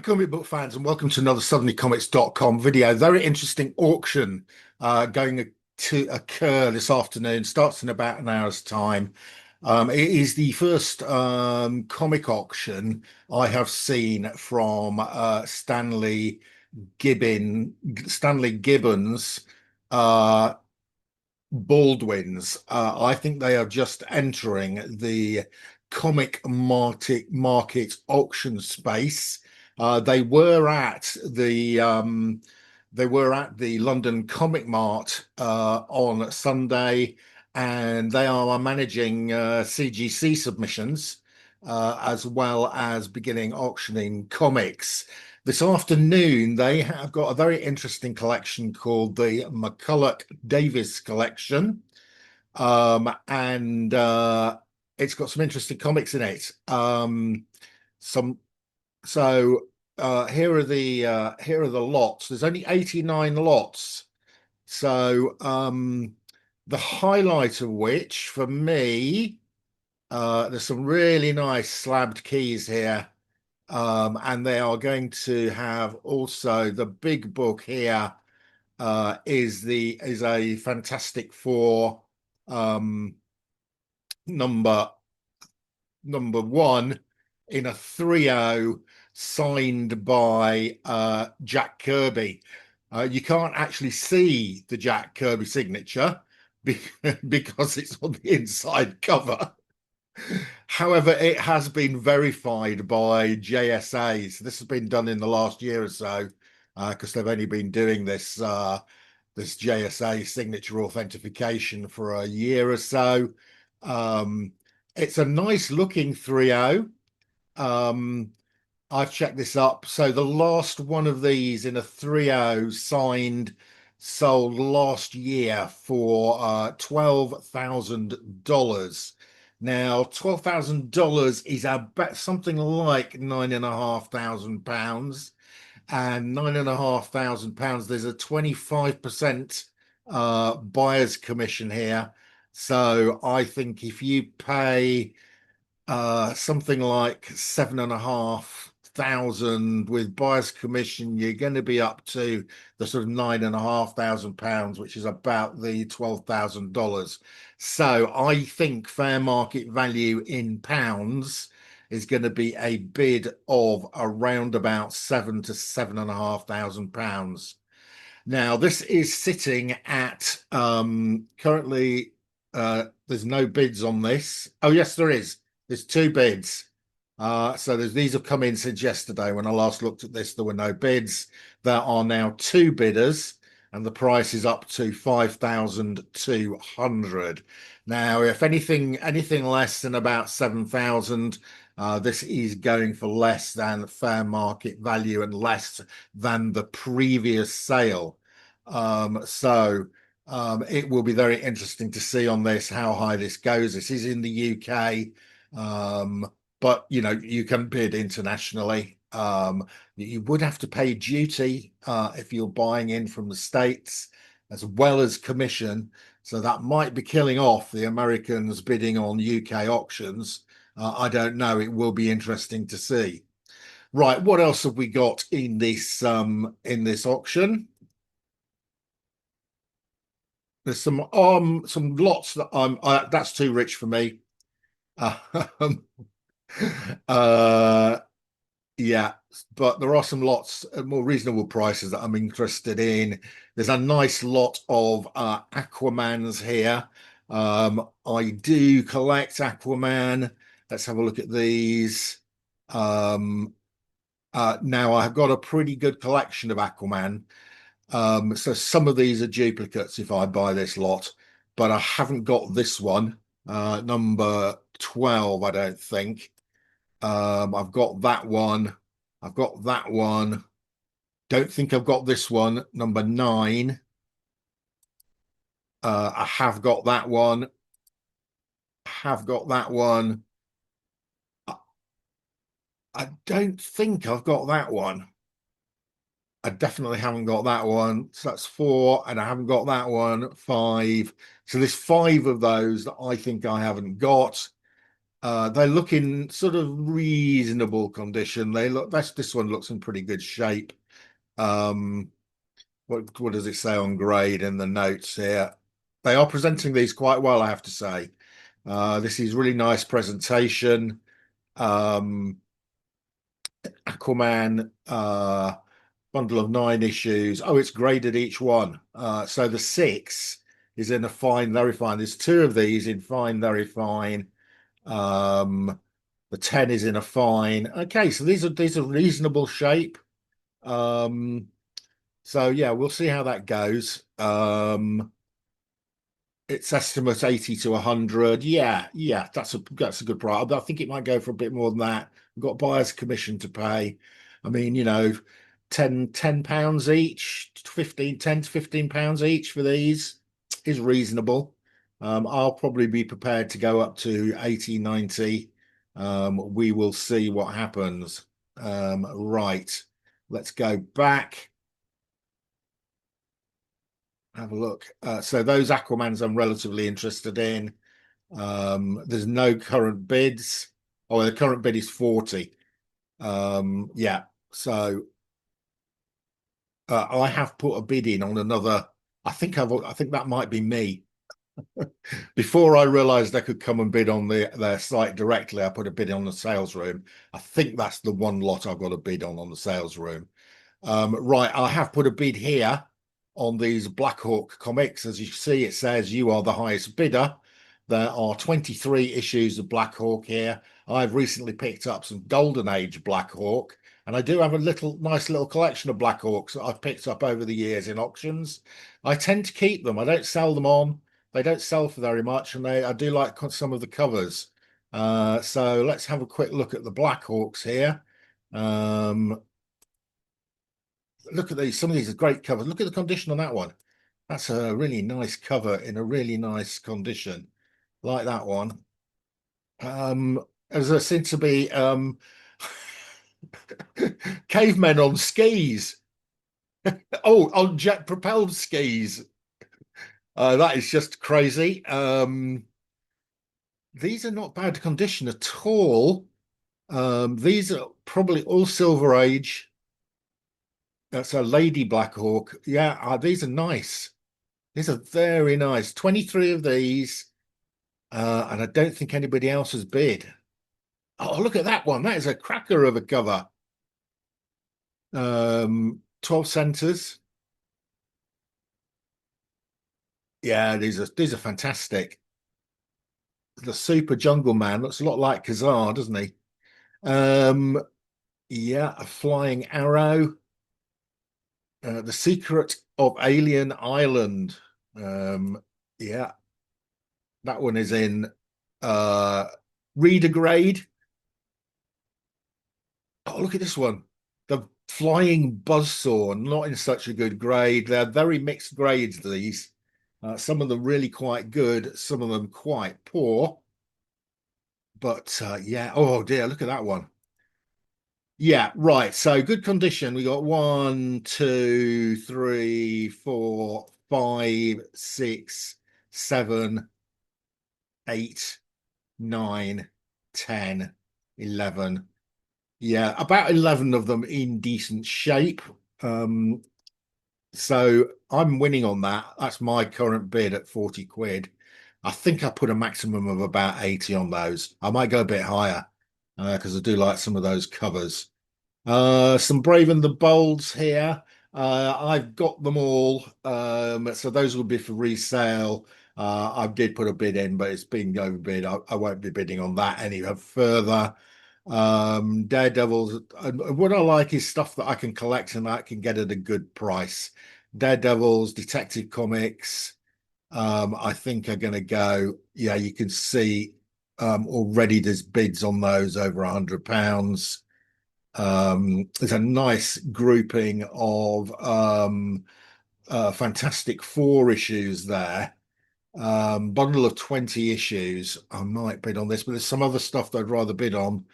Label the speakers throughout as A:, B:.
A: comic book fans, and welcome to another suddenlycomics.com video. Very interesting auction going to occur this afternoon. Starts in about an hour's time. It is the first comic auction I have seen from Stanley Gibbons uh, Baldwins. I think they are just entering the comic market auction space. They were at the London Comic Mart on Sunday, and they are managing CGC submissions as well as beginning auctioning comics. This afternoon, they have got a very interesting collection called the McCulloch Davis collection. And it's got some interesting comics in it. Some so here are the lots. There's only 89 lots. So the highlight of which for me, there's some really nice slabbed keys here. And they are going to have also the big book here is a Fantastic Four number one in a 3-0 signed by Jack Kirby. You can't actually see the Jack Kirby signature because it's on the inside cover. However, it has been verified by JSA. So this has been done in the last year or so, because they've only been doing this JSA signature authentication for a year or so. It's a nice looking 3-0. I've checked this up. So the last one of these in a 3-0 sold last year for $12,000. Now, $12,000 is about something like £9,500, and £9,500. There's a 25% buyer's commission here. So I think if you pay something like £7,500 with buyer's commission, you're going to be up to the sort of £9,500, which is about the $12,000. So I think fair market value in pounds is going to be a bid of around about £7,000 to £7,500. Now this is sitting at currently there's no bids on this. Oh yes, there is. There's two bids. So these have come in since yesterday. When I last looked at this, there were no bids. There are now two bidders, and the price is up to 5,200. Now, if anything less than about 7,000, this is going for less than fair market value and less than the previous sale. It will be very interesting to see on this how high this goes. This is in the UK. But you can bid internationally. You would have to pay duty if you're buying in from the States, as well as commission. So that might be killing off the Americans bidding on UK auctions. I don't know. It will be interesting to see. Right, what else have we got in this auction? There's some lots that that's too rich for me. Yeah, but there are some lots at more reasonable prices that I'm interested in. There's a nice lot of Aquamans here. I do collect Aquaman. Let's have a look at these. Now I've got a pretty good collection of Aquaman. So some of these are duplicates if I buy this lot, but I haven't got this one, number 12, I don't think. I've got that one. I've got that one. Don't think I've got this one, number 9. I have got that one. Have got that one. I don't think I've got that one. I definitely haven't got that one. So that's 4, and I haven't got that one, 5. So there's 5 of those that I think I haven't got. They look in sort of reasonable condition. This one looks in pretty good shape. Um, what does it say on grade in the notes here? They are presenting these quite well, I have to say. This is really nice presentation. Aquaman, bundle of 9 issues. Oh, it's graded each one. So the 6 is in a fine, very fine. There's 2 of these in fine, very fine. Um, the 10 is in a fine. Okay, so these are reasonable shape. Um, so yeah, we'll see how that goes. Its estimate 80 to 100. Yeah, that's a good price. I think it might go for a bit more than that. We've got buyer's commission to pay. I mean, 10 pounds each, 15, 10 to 15 pounds each for these is reasonable. I'll probably be prepared to go up to 80, 90. We will see what happens. Right. Let's go back. Have a look. So those Aquamans I'm relatively interested in. There's no current bids. Oh, the current bid is 40. Yeah. So I have put a bid in on another. I think that might be me. Before I realized I could come and bid on their site directly, I put a bid on the sales room. I think that's the one lot I've got a bid on the sales room. Right, I have put a bid here on these Black Hawk comics. As you see, it says you are the highest bidder. There are 23 issues of Black Hawk here. I've recently picked up some Golden Age Black Hawk, and I do have a nice little collection of Black Hawks that I've picked up over the years in auctions. I tend to keep them. I don't sell them on. They don't sell for very much, and I do like some of the covers. So let's have a quick look at the Black Hawks here. Um, Look at these. Some of these are great covers. Look at the condition on that one. That's a really nice cover in a really nice condition, like that one. There seem to be cavemen on skis. Oh, on jet propelled skis. That is just crazy. These are not bad condition at all. These are probably all Silver Age. That's a Lady Black Hawk. Yeah, these are nice. These are very nice. 23 of these, and I don't think anybody else has bid. Oh, look at that one. That is a cracker of a cover. 12 centers. Yeah, these are fantastic. The Super Jungle Man looks a lot like Kazar, doesn't he? Um, yeah, a flying arrow. The Secret of Alien Island. Um, yeah, that one is in uh reader grade. Oh, look at this one. The Flying Buzzsaw, not in such a good grade. They're very mixed grades, these. Some of them really quite good, some of them quite poor. But yeah, oh dear, look at that one. Yeah, right. So good condition. We got 1, 2, 3, 4, 5, 6, 7, 8, 9, 10, 11. Yeah, about 11 of them in decent shape. Um, so I'm winning on that. That's my current bid at 40 quid. I think I put a maximum of about 80 on those. I might go a bit higher because I do like some of those covers. Some Brave and the Bolds here. I've got them all. So those will be for resale. I did put a bid in, but it's been overbid. I won't be bidding on that any further. Daredevils. And what I like is stuff that I can collect and I can get at a good price. Daredevils, Detective Comics. I think are going to go. Yeah, you can see already there's bids on those over £100. There's a nice grouping of Fantastic Four issues there. Bundle of 20 issues. I might bid on this, but there's some other stuff that I'd rather bid on.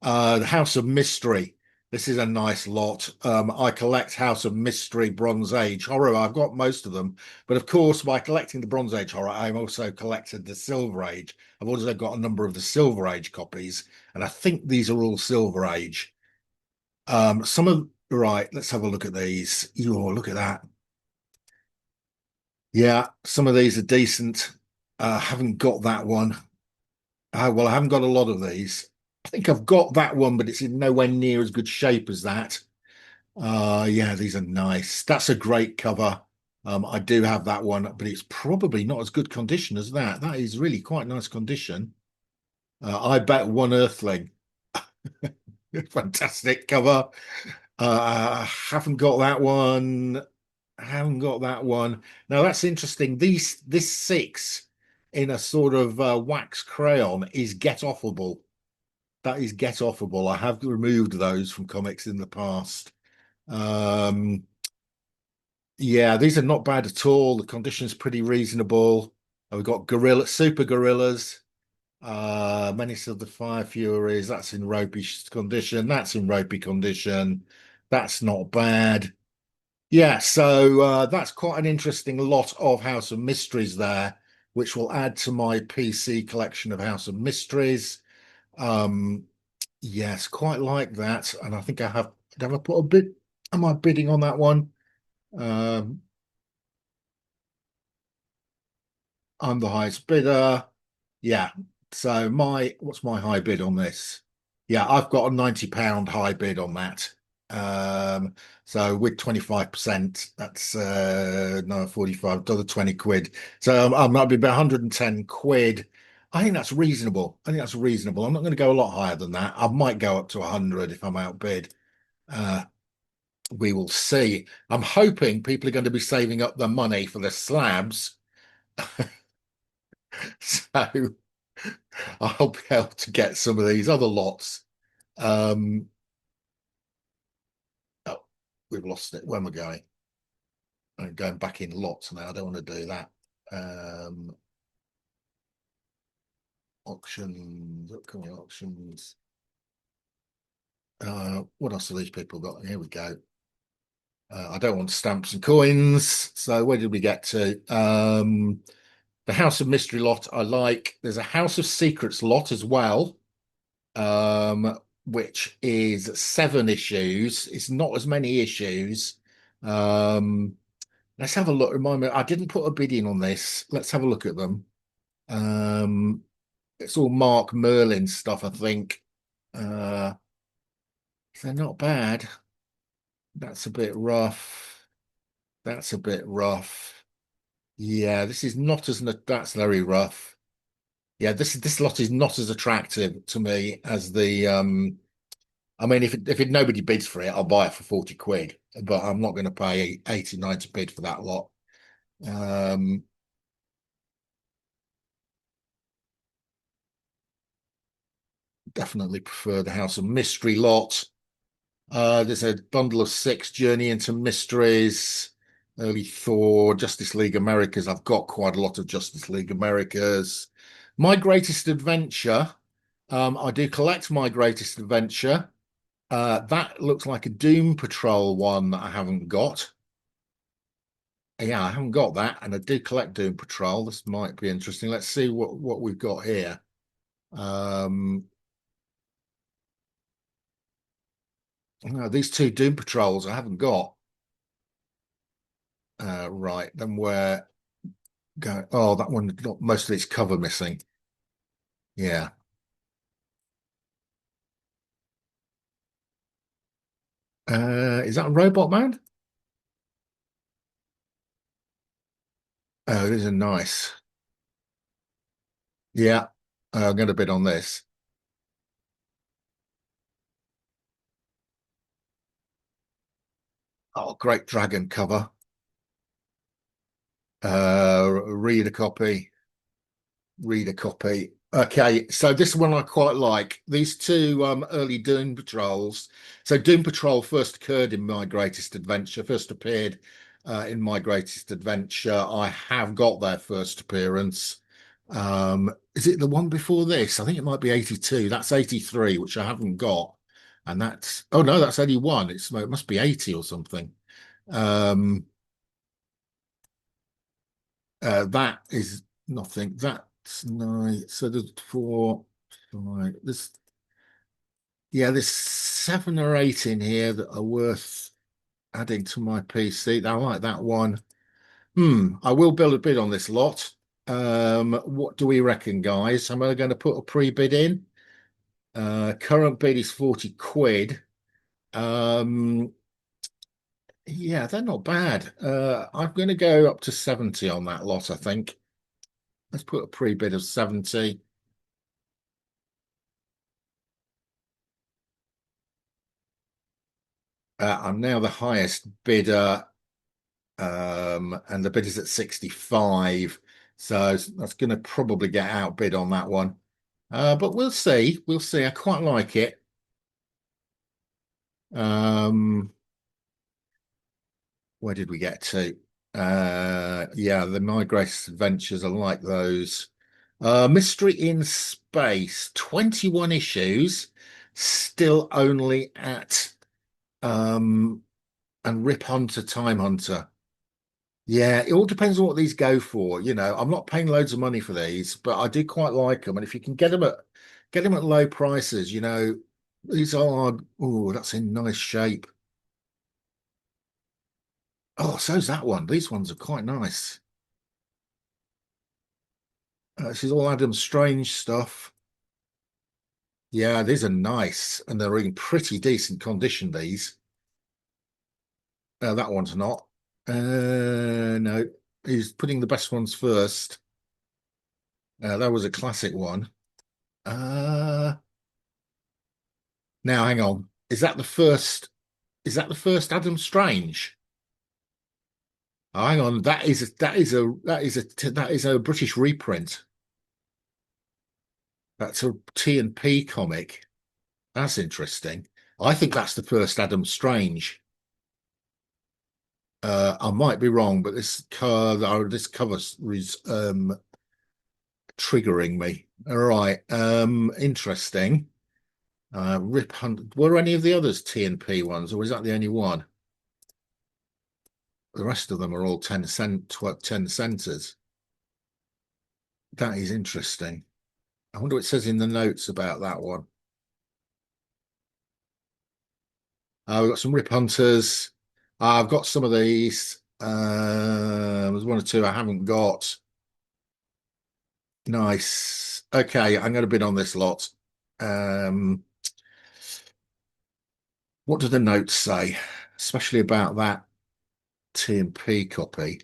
A: The House of Mystery. This is a nice lot. I collect House of Mystery Bronze Age horror. I've got most of them, but of course, by collecting the Bronze Age horror, I've also collected the Silver Age. I've also got a number of the Silver Age copies, and I think these are all Silver Age. Some of right. Let's have a look at these. Oh, look at that. Yeah, some of these are decent. Haven't got that one. Well, I haven't got a lot of these. I think I've got that one, but it's in nowhere near as good shape as that. Yeah, these are nice. That's a great cover. I do have that one, but it's probably not as good condition as that. That is really quite nice condition. I bet one Earthling. Fantastic cover. Haven't got that one. Haven't got that one. Now that's interesting. This six in a sort of wax crayon is get offable. That is get offable. I have removed those from comics in the past. Um, yeah, these are not bad at all. The condition's pretty reasonable. We've got super gorillas, Menace of the Fire Furies. That's in ropey condition. That's in ropey condition. That's not bad. Yeah, so that's quite an interesting lot of House of Mysteries there, which will add to my PC collection of House of Mysteries. Um, yes, quite like that. And I think have I put a bid? Am I bidding on that one? Um, I'm the highest bidder. Yeah. So what's my high bid on this? Yeah, I've got a £90 high bid on that. Um, so with 25%, that's no 45, another 20 quid. So I might be about 110 quid. I think that's reasonable. I think that's reasonable. I'm not going to go a lot higher than that. I might go up to 100 if I'm outbid. Uh, we will see. I'm hoping people are going to be saving up their money for the slabs. So I'll be able to get some of these other lots. Um, oh, we've lost it. Where am I going? I'm going back in lots now. I don't want to do that. Um, Auctions, upcoming auctions. What else have these people got? Here we go. I don't want stamps and coins. So where did we get to? The House of Mystery lot I like. There's a House of Secrets lot as well, which is 7 issues. It's not as many issues. Um, let's have a look. Remind me, I didn't put a bid in on this. Let's have a look at them. Um, it's all Mark Merlin stuff, I think. Uh, they're not bad. That's a bit rough. That's a bit rough. Yeah, this is not as that's very rough. Yeah, this lot is not as attractive to me as the I mean if nobody bids for it, I'll buy it for 40 quid, but I'm not going to pay 80, 90 quid for that lot. Um Definitely prefer the House of Mystery lot. There's a bundle of six Journey into Mysteries, early Thor, Justice League Americas. I've got quite a lot of Justice League Americas. My Greatest Adventure. I do collect My Greatest Adventure. That looks like a Doom Patrol one that I haven't got. Yeah, I haven't got that, and I do collect Doom Patrol. This might be interesting. Let's see what we've got here. Um, no, these two Doom Patrols I haven't got. Right, then where go? Oh, that one got most of its cover missing. Yeah. Is that a Robot Man? Oh, these are nice. Yeah, I'm going to bid on this. Oh, great dragon cover. Read a copy. Read a copy. Okay, so this one I quite like. These two early Doom Patrols. So Doom Patrol first occurred in My Greatest Adventure, first appeared in My Greatest Adventure. I have got their first appearance. Is it the one before this? I think it might be 82. That's 83, which I haven't got. And that's, oh no, that's only one. It must be 80 or something. Um, that is nothing. That's nine. So there's four, five. There's seven or eight in here that are worth adding to my PC. I like that one. I will build a bid on this lot. What do we reckon, guys? Am I going to put a pre-bid in? Current bid is 40 quid. Um, yeah, they're not bad. I'm going to go up to 70 on that lot, I think. Let's put a pre-bid of 70. I'm now the highest bidder, and the bid is at 65. So that's going to probably get outbid on that one. But we'll see. We'll see. I quite like it. Where did we get to? Yeah, the My Grace Adventures are like those. Mystery in Space, 21 issues, still only at and Rip Hunter, Time Hunter. Yeah, it all depends on what these go for. I'm not paying loads of money for these, but I do quite like them. And if you can get them at low prices, these are, oh, that's in nice shape. Oh, so's that one. These ones are quite nice. This is all Adam Strange stuff. Yeah, these are nice, and they're in pretty decent condition, these. That one's not. No, he's putting the best ones first. That was a classic one. Uh, now hang on. Is that the first Adam Strange? Oh, hang on. That is a British reprint. That's a T&P comic. That's interesting. I think that's the first Adam Strange. I might be wrong, but this cover is triggering me. All right. Interesting. Rip Hunt. Were any of the others T&P ones, or is that the only one? The rest of them are all 10 centers. That is interesting. I wonder what it says in the notes about that one. We've got some Rip Hunters. I've got some of these. There's one or two I haven't got. Nice. Okay, I'm going to bid on this lot. Um, what do the notes say, especially about that T&P copy?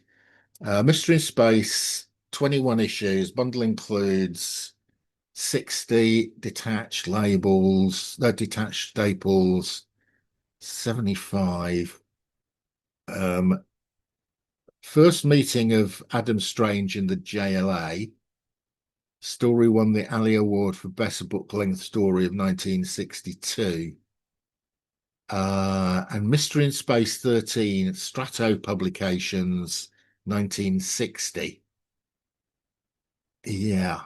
A: Mystery in Space, 21 issues. Bundle includes 60 detached labels, detached staples, 75. First meeting of Adam Strange in the JLA. Story won the Ali Award for Best Book Length Story of 1962. And Mystery in Space 13, Strato Publications, 1960. Yeah,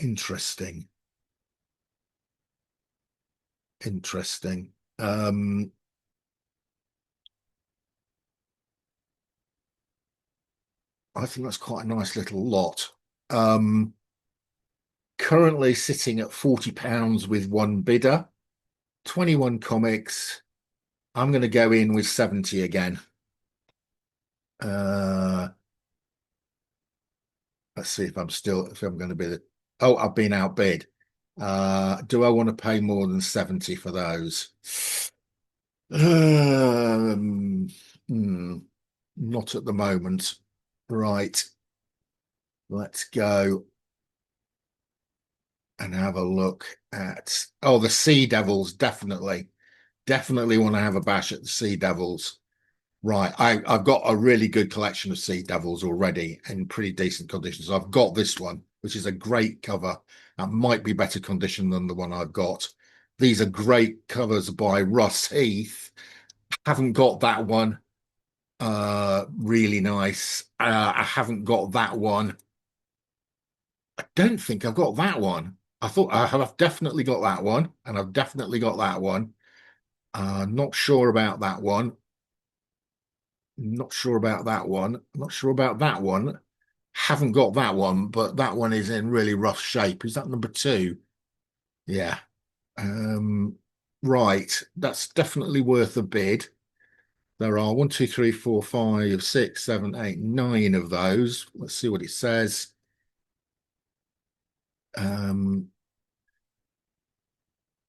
A: interesting. Interesting. I think that's quite a nice little lot. Um, Currently sitting at £40 with one bidder, 21 comics. I'm going to go in with 70 again. Uh, let's see if I'm going to bid it. Oh, I've been outbid. Do I want to pay more than 70 for those? Um, hmm, Not at the moment. Right, let's go and have a look at. Oh, the Sea Devils, definitely want to have a bash at the Sea Devils. Right, I've got a really good collection of Sea Devils already in pretty decent condition. So I've got this one, which is a great cover. That might be better condition than the one I've got. These are great covers by Russ Heath. Haven't got that one. Really nice. I haven't got that one. I don't think I've got that one. I thought I have definitely got that one, and I've definitely got that one. Not sure about that one. Not sure about that one. Not sure about that one. Haven't got that one, but that one is in really rough shape. Is that number two? Yeah. Um, right. That's definitely worth a bid. There are one, two, three, four, five, six, seven, eight, nine of those. Let's see what it says. Um,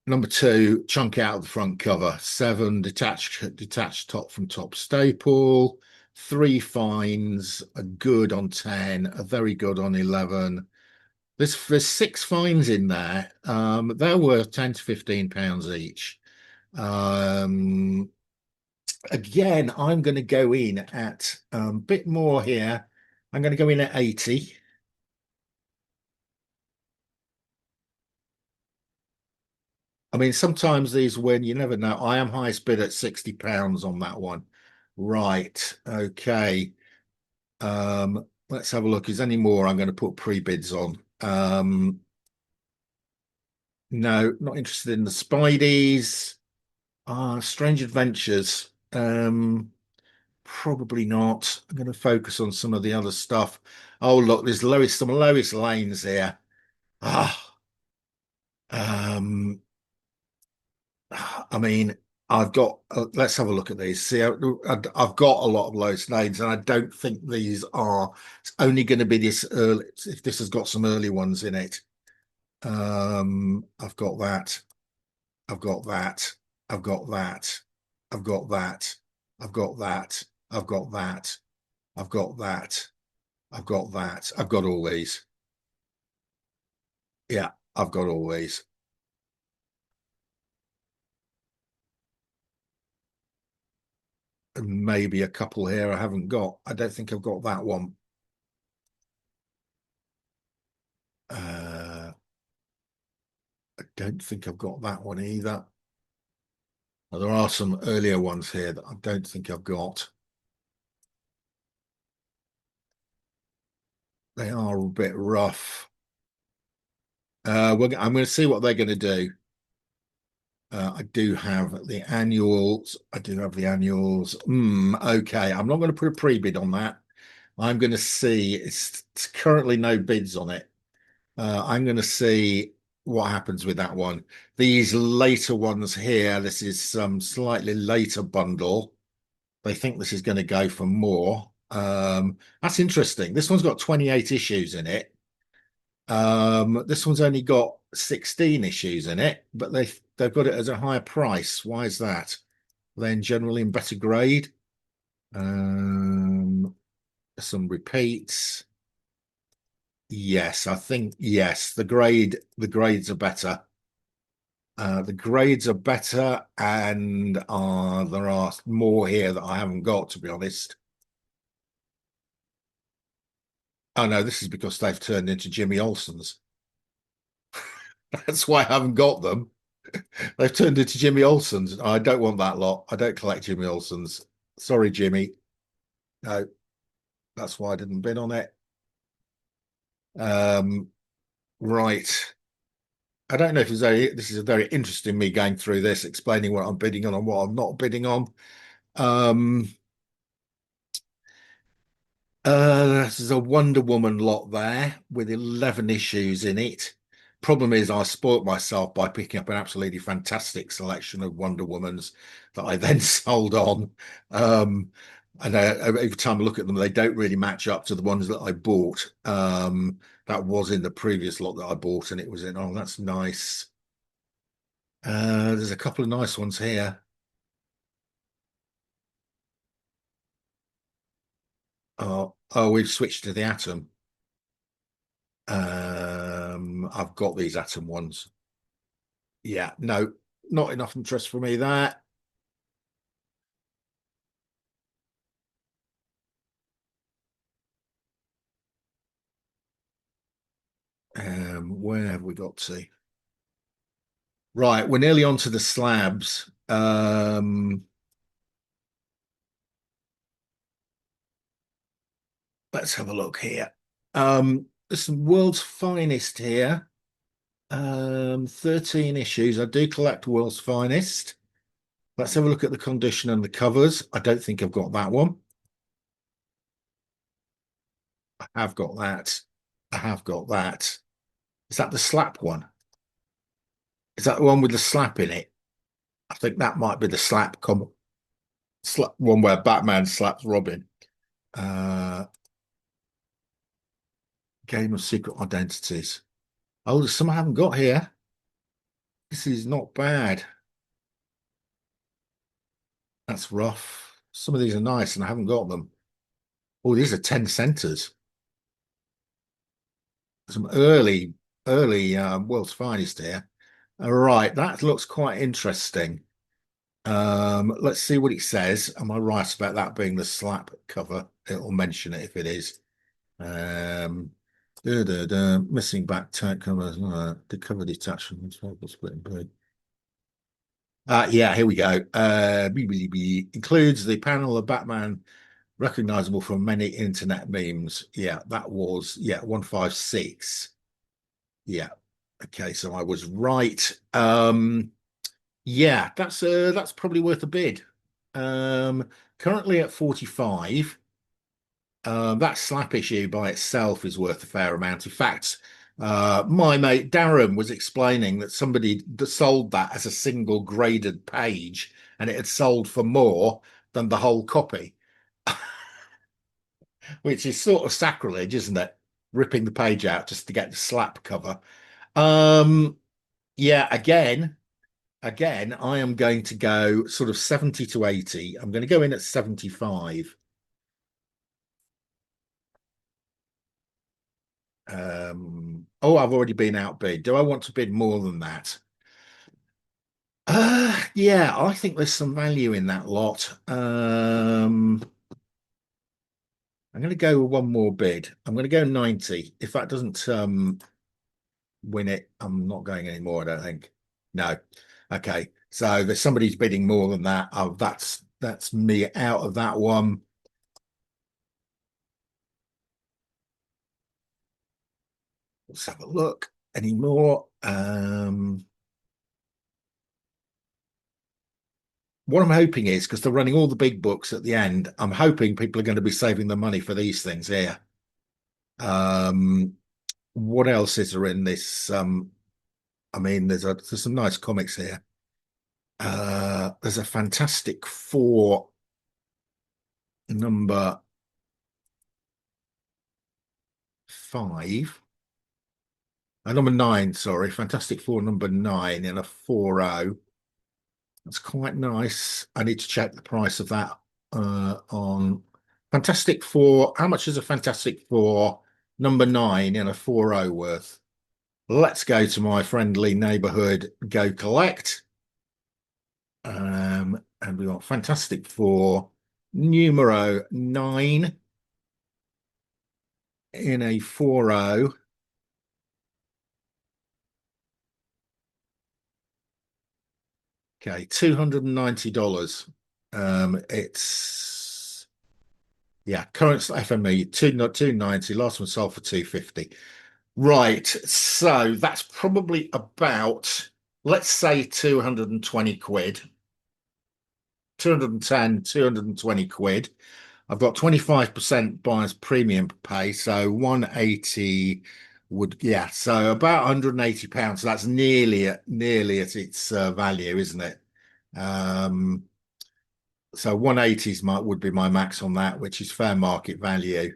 A: Number two, chunk out of the front cover. Seven, detached top from top staple. Three fines, a good on 10, a very good on 11. There's six fines in there. They're worth 10 to 15 pounds each. Um, Again, I'm going to go in at a bit more here. I'm going to go in at 80. I mean, sometimes these win, you never know. I am highest bid at £60 on that one. Right. Okay. Let's have a look. Is there any more I'm going to put pre-bids on? No, not interested in the Spideys. Strange Adventures. Probably not. I'm going to focus on some of the other stuff. Oh, look, there's some Lois Lanes here. Ah, um, I mean, I've got. Let's have a look at these. See, I've got a lot of Lois Lanes, and I don't think these are. It's only going to be this early. If this has got some early ones in it. I've got that. I've got that. I've got that. I've got that. I've got that. I've got that. I've got that. I've got that. I've got all these. Yeah, I've got all these. And maybe a couple here I haven't got. I don't think I've got that one. I don't think I've got that one either. Now, there are some earlier ones here that I don't think I've got. They are a bit rough. I'm going to see what they're going to do. I do have the annuals. I do have the annuals. Okay, I'm not going to put a pre-bid on that. I'm going to see. It's currently no bids on it. I'm going to see what happens with that one. These later ones here, this is some slightly later bundle. They think this is going to go for more. That's interesting. This one's got 28 issues in it. This one's only got 16 issues in it, but they've got it as a higher price. Why is that? Then generally in better grade. Um, some repeats. Yes, I think yes. The grades are better. The grades are better, and there are more here that I haven't got, to be honest. Oh no, this is because they've turned into Jimmy Olsen's. That's why I haven't got them. They've turned into Jimmy Olsen's. I don't want that lot. I don't collect Jimmy Olsen's. Sorry, Jimmy. No, that's why I didn't bid on it. Um, right. I don't know if this is a very interesting me going through this, explaining what I'm bidding on and what I'm not bidding on. Um, there's a Wonder Woman lot there with 11 issues in it. Problem is, I spoilt myself by picking up an absolutely fantastic selection of Wonder Womans that I then sold on. Um, and every time I look at them, they don't really match up to the ones that I bought. That was in the previous lot that I bought, and it was in, oh, that's nice. There's a couple of nice ones here. Oh, we've switched to the Atom. I've got these Atom ones. Yeah, no, not enough interest for me there. Where have we got to? Right, we're nearly on to the slabs. Let's have a look here. There's some world's finest here. 13 issues. I do collect World's Finest. Let's have a look at the condition and the covers. I don't think I've got that one. I have got that. I have got that. Is that the slap one? Is that the one with the slap in it? I think that might be the slap one where Batman slaps Robin. Uh, Game of Secret Identities. Oh, there's some I haven't got here. This is not bad. That's rough. Some of these are nice and I haven't got them. Oh, these are 10 centers. Some early World's Finest here. All right, that looks quite interesting. Let's see what it says. Am I right about that being the slap cover? It'll mention it if it is. Missing back tag covers, the cover detachment, split in blue. Yeah, here we go. Includes the panel of Batman recognizable from many internet memes. Yeah, that was 156. Yeah. Okay, so I was right. Yeah, that's probably worth a bid. Currently at 45. That slap issue by itself is worth a fair amount. In fact, my mate Darren was explaining that somebody that sold that as a single graded page and it had sold for more than the whole copy, which is sort of sacrilege, isn't it? Ripping the page out just to get the slap cover. Um, yeah, again, I am going to go sort of 70 to 80. I'm going to go in at 75. Oh, I've already been outbid. Do I want to bid more than that? Yeah, I think there's some value in that lot. I'm going to go with one more bid. I'm going to go 90. If that doesn't win it, I'm not going anymore, I don't think. No. Okay. So there's somebody's bidding more than that. Oh, that's me out of that one. Let's have a look. Any more? What I'm hoping is because they're running all the big books at the end, I'm hoping people are going to be saving the money for these things here. Um, what else is there in this? I mean, there's some nice comics here. There's a Fantastic Four number 5, number 9, sorry, Fantastic Four number 9 in a 4.0. That's quite nice. I need to check the price of that on Fantastic Four. How much is a Fantastic Four number 9 in a 4.0 worth? Let's go to my friendly neighborhood, go collect. And we got Fantastic Four numero 9 in a 4.0. Okay, $290. It's yeah, current FME 290. Last one sold for 250. Right, so that's probably about, let's say 220 quid, 210, 220 quid. I've got 25% buyer's premium pay, so 180 would, yeah, so about 180 pounds. So that's nearly at its value, isn't it? Um, so 180s would be my max on that, which is fair market value.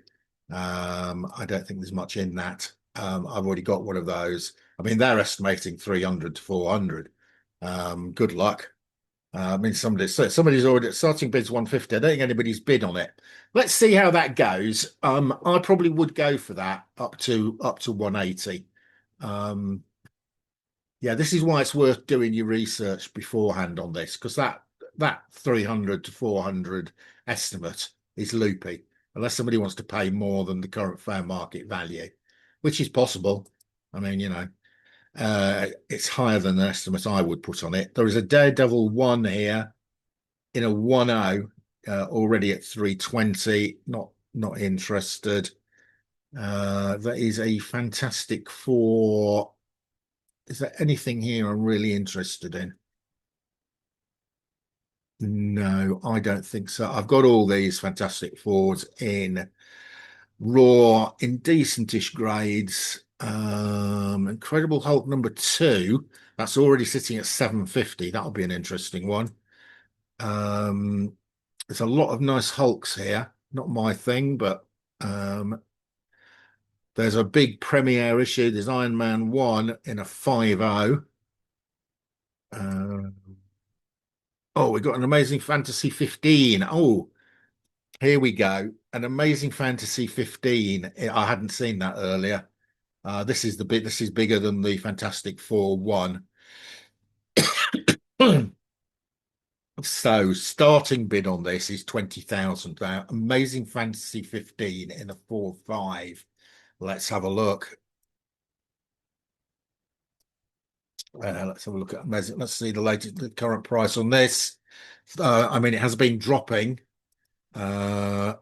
A: I don't think there's much in that. I've already got one of those. I mean, they're estimating 300 to 400. Good luck. I mean, somebody's already starting bids 150. I don't think anybody's bid on it. Let's see how that goes. I probably would go for that up to 180. Um, yeah, this is why it's worth doing your research beforehand on this, because that 300 to 400 estimate is loopy, unless somebody wants to pay more than the current fair market value, which is possible. I mean, it's higher than the estimate I would put on it. There is a Daredevil 1 here in a 1.0, already at 320. Not interested. That is a Fantastic Four Is there anything here I'm really interested in? No, I don't think so. I've got all these Fantastic Fours in raw, in decentish grades. Incredible Hulk #2. That's already sitting at 750. That'll be an interesting one. Um, there's a lot of nice Hulks here. Not my thing, but there's a big premiere issue. There's Iron Man 1 in a 5.0. Uh, oh, we've got an Amazing Fantasy 15. Oh, here we go. An Amazing Fantasy 15. I hadn't seen that earlier. This is the bit. This is bigger than the Fantastic Four 1. So starting bid on this is 20,000. Now, Amazing Fantasy 15 in a 4.5. Let's have a look. Let's have a look at Amazing. Let's see the latest, the current price on this. I mean, it has been dropping. Uh,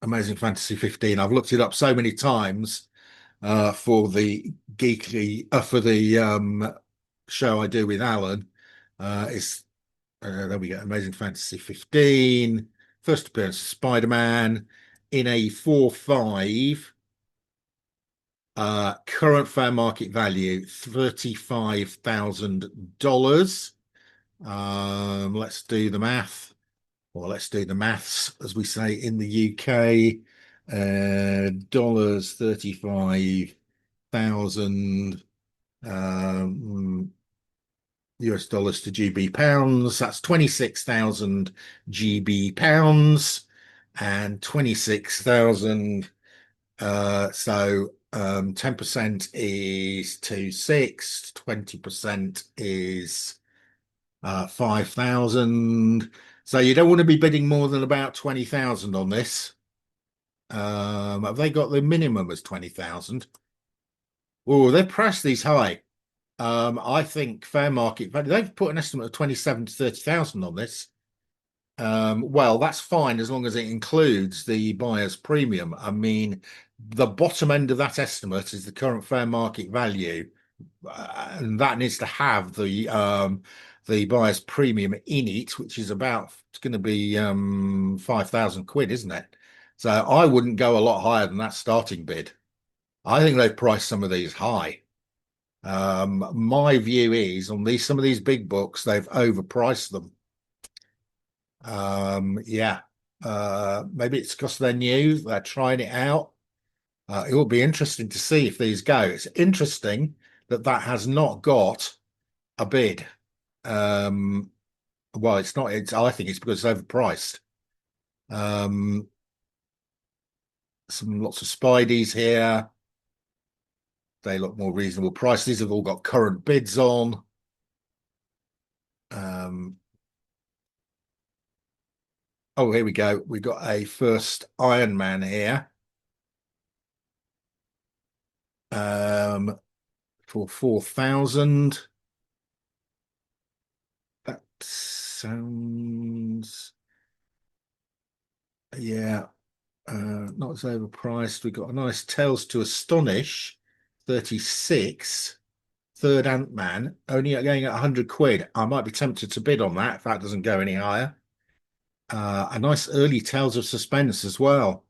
A: Amazing Fantasy 15. I've looked it up so many times for the geekly for the show I do with Alan. It's there we go. Amazing Fantasy 15. First appearance of Spider-Man in a 4.5. Current fair market value $35,000. Let's do the math, or let's do the maths, as we say in the UK. Dollars 35,000 US dollars to GB pounds. That's 26,000 GB pounds and 26,000. So 10% is 2.6, 20% is 5,000. So you don't want to be bidding more than about 20,000 on this. Have they got the minimum as 20,000? Oh, they've priced these high. I think fair market value, they've put an estimate of 27 to 30,000 on this. Well, that's fine as long as it includes the buyer's premium. I mean, the bottom end of that estimate is the current fair market value, and that needs to have the buyer's premium in it, which is about it's going to be 5,000 quid, isn't it? So I wouldn't go a lot higher than that starting bid. I think they've priced some of these high. My view is on these some of these big books, they've overpriced them. Yeah. Maybe it's because they're new, they're trying it out. It will be interesting to see if these go. It's interesting that that has not got a bid. Um, well, it's not. It's. I think it's because it's overpriced. Um, some lots of Spideys here. They look more reasonable price. These have all got current bids on. Um, oh, here we go. We got a first Iron Man here. For 4,000. That sounds, yeah, not as overpriced. We got a nice Tales to Astonish, 36. Third Ant-Man, only going at 100 quid. I might be tempted to bid on that if that doesn't go any higher. A nice early Tales of Suspense as well.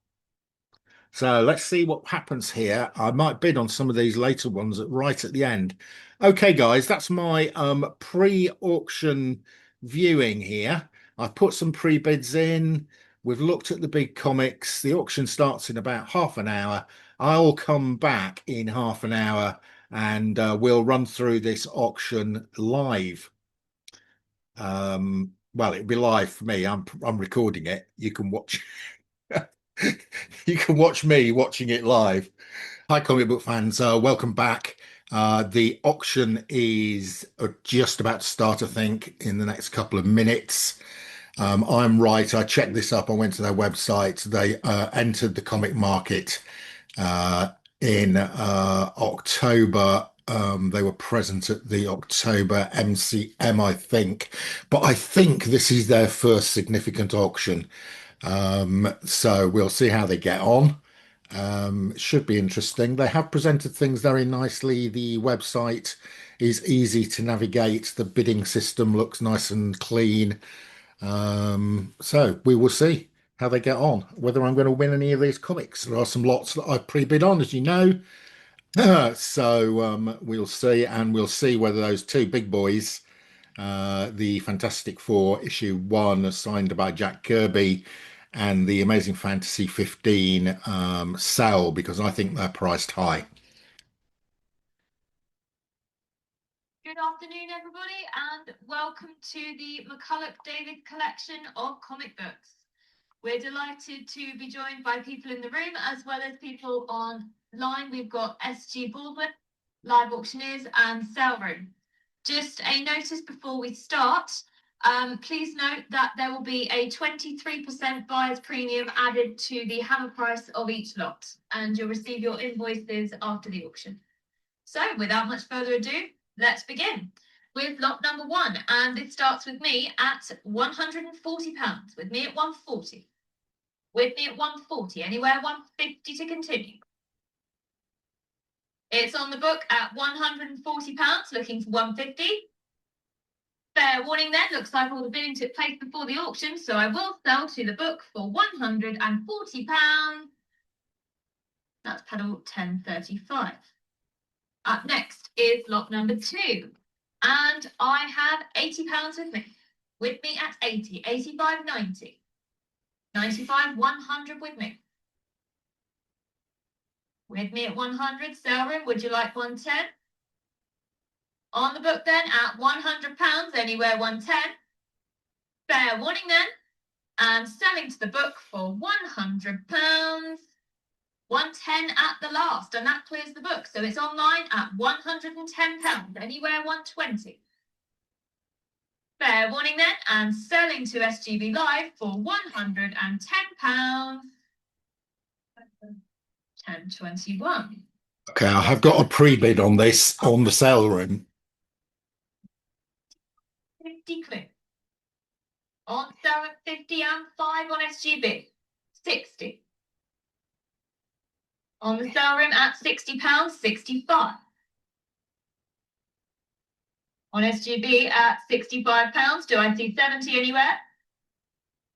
A: So let's see what happens here. I might bid on some of these later ones right at the end. Okay, guys, that's my pre-auction viewing here. I've put some pre-bids in. We've looked at the big comics. The auction starts in about half an hour. I'll come back in half an hour and we'll run through this auction live. Well, it'll be live for me. I'm recording it. You can watch. You can watch me watching it live. Hi, comic book fans. Welcome back. The auction is just about to start, I think, in the next couple of minutes. I'm right. I checked this up. I went to their website. They entered the comic market in October. They were present at the October MCM, I think. But I think this is their first significant auction. So we'll see how they get on. Should be interesting. They have presented things very nicely. The website is easy to navigate. The bidding system looks nice and clean. So we will see how they get on, whether I'm going to win any of these comics. There are some lots that I pre-bid on, as you know. So we'll see, and we'll see whether those two big boys, the Fantastic Four issue 1 signed by Jack Kirby and the Amazing Fantasy 15 sell, because I think they're priced high.
B: Good afternoon, everybody, and welcome to the McCulloch David collection of comic books. We're delighted to be joined by people in the room as well as people online. We've got SG Baldwin, Live Auctioneers, and Sale Room. Just a notice before we start. Please note that there will be a 23% buyer's premium added to the hammer price of each lot, and you'll receive your invoices after the auction. So, without much further ado, let's begin with lot number 1, and it starts with me at £140. With me at 140. With me at 140. Anywhere 150 to continue. It's on the book at £140, looking for 150. Fair warning then, looks like all the bidding took place before the auction, so I will sell to the book for £140. That's pedal 1035. Up next is lot number 2, and I have £80 with me. With me at 80, 85, 90, 95, 100 with me. With me at 100, Sale Room, would you like 110? On the book then at £100, anywhere 110. Fair warning then, and selling to the book for £100. 110 at the last, and that clears the book. So it's online at £110, anywhere 120. Fair warning then, and selling to SGB Live for £110. 1021.
A: Okay, I have got a pre-bid on this on the Sale Room.
B: 50 clear. On sale at 50 and 5 on SGB. 60. On the Sale Room at £60, 65. On SGB at £65, do I see 70 anywhere?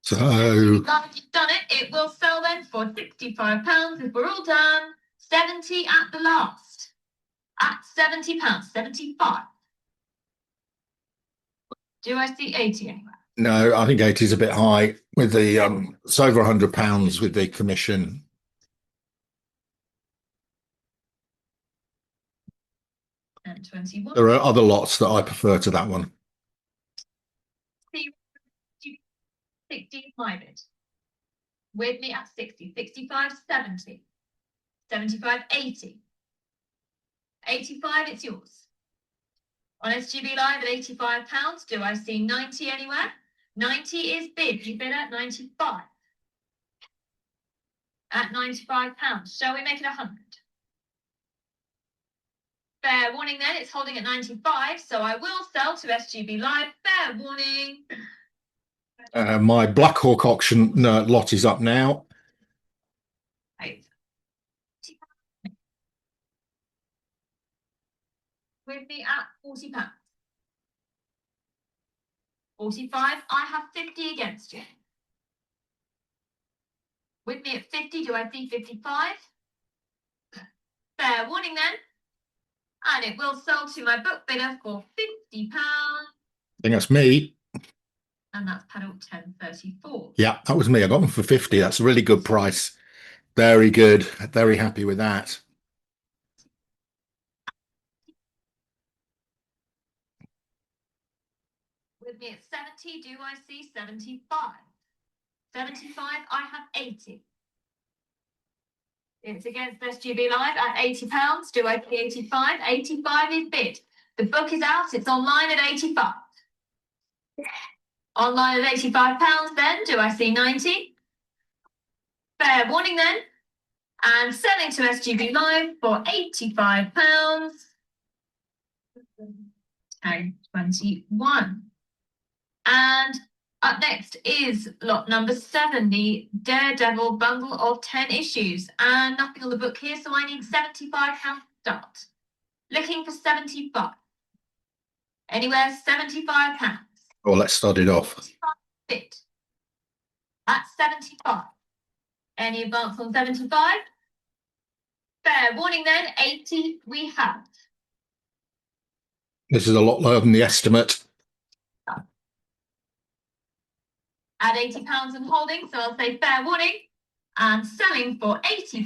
A: So
B: You've done it. It will sell then for £65 if we're all done. 70 at the last. At £70, 75. Do I see 80 anywhere?
A: no, I think 80 is a bit high with the it's over £100 with the commission.
B: 1021.
A: There are other lots that I prefer to that one.
B: 60 hybrid. With me at 60, 65, 70, 75, 80. 85, it's yours. On SGB Live at £85, do I see 90 anywhere? 90 is bid. You bid at 95. At £95. Shall we make it 100? Fair warning then, it's holding at 95, so I will sell to SGB Live. Fair warning.
A: My Black Hawk auction lot is up now.
B: Right. With me at £40. 45, I have 50 against you. With me at 50, do I see 55? Fair warning then. And it will sell to my book bidder for £50.
A: I think that's me.
B: And that's pedal 1034.
A: Yeah, that was me. I got them for 50. That's a really good price. Very good. Very happy with that.
B: With me at 70, do I see 75? 75, I have 80. It's against SGB Live at £80. Do I see 85? 85 is bid. The book is out. It's online at 85. Online at £85 then. Do I see 90? Fair warning then. And selling to SGB Live for £85. 1021. And Up next is lot number 7, the Daredevil bundle of 10 issues. And nothing on the book here, so I need £75 to start. Looking for 75. Anywhere £75.
A: Oh, let's start it off.
B: Bit. At 75. Any advance on 75? Fair warning then, 80 we have.
A: This is a lot lower than the estimate.
B: At £80 and holding, so I'll say fair warning. And selling for £80.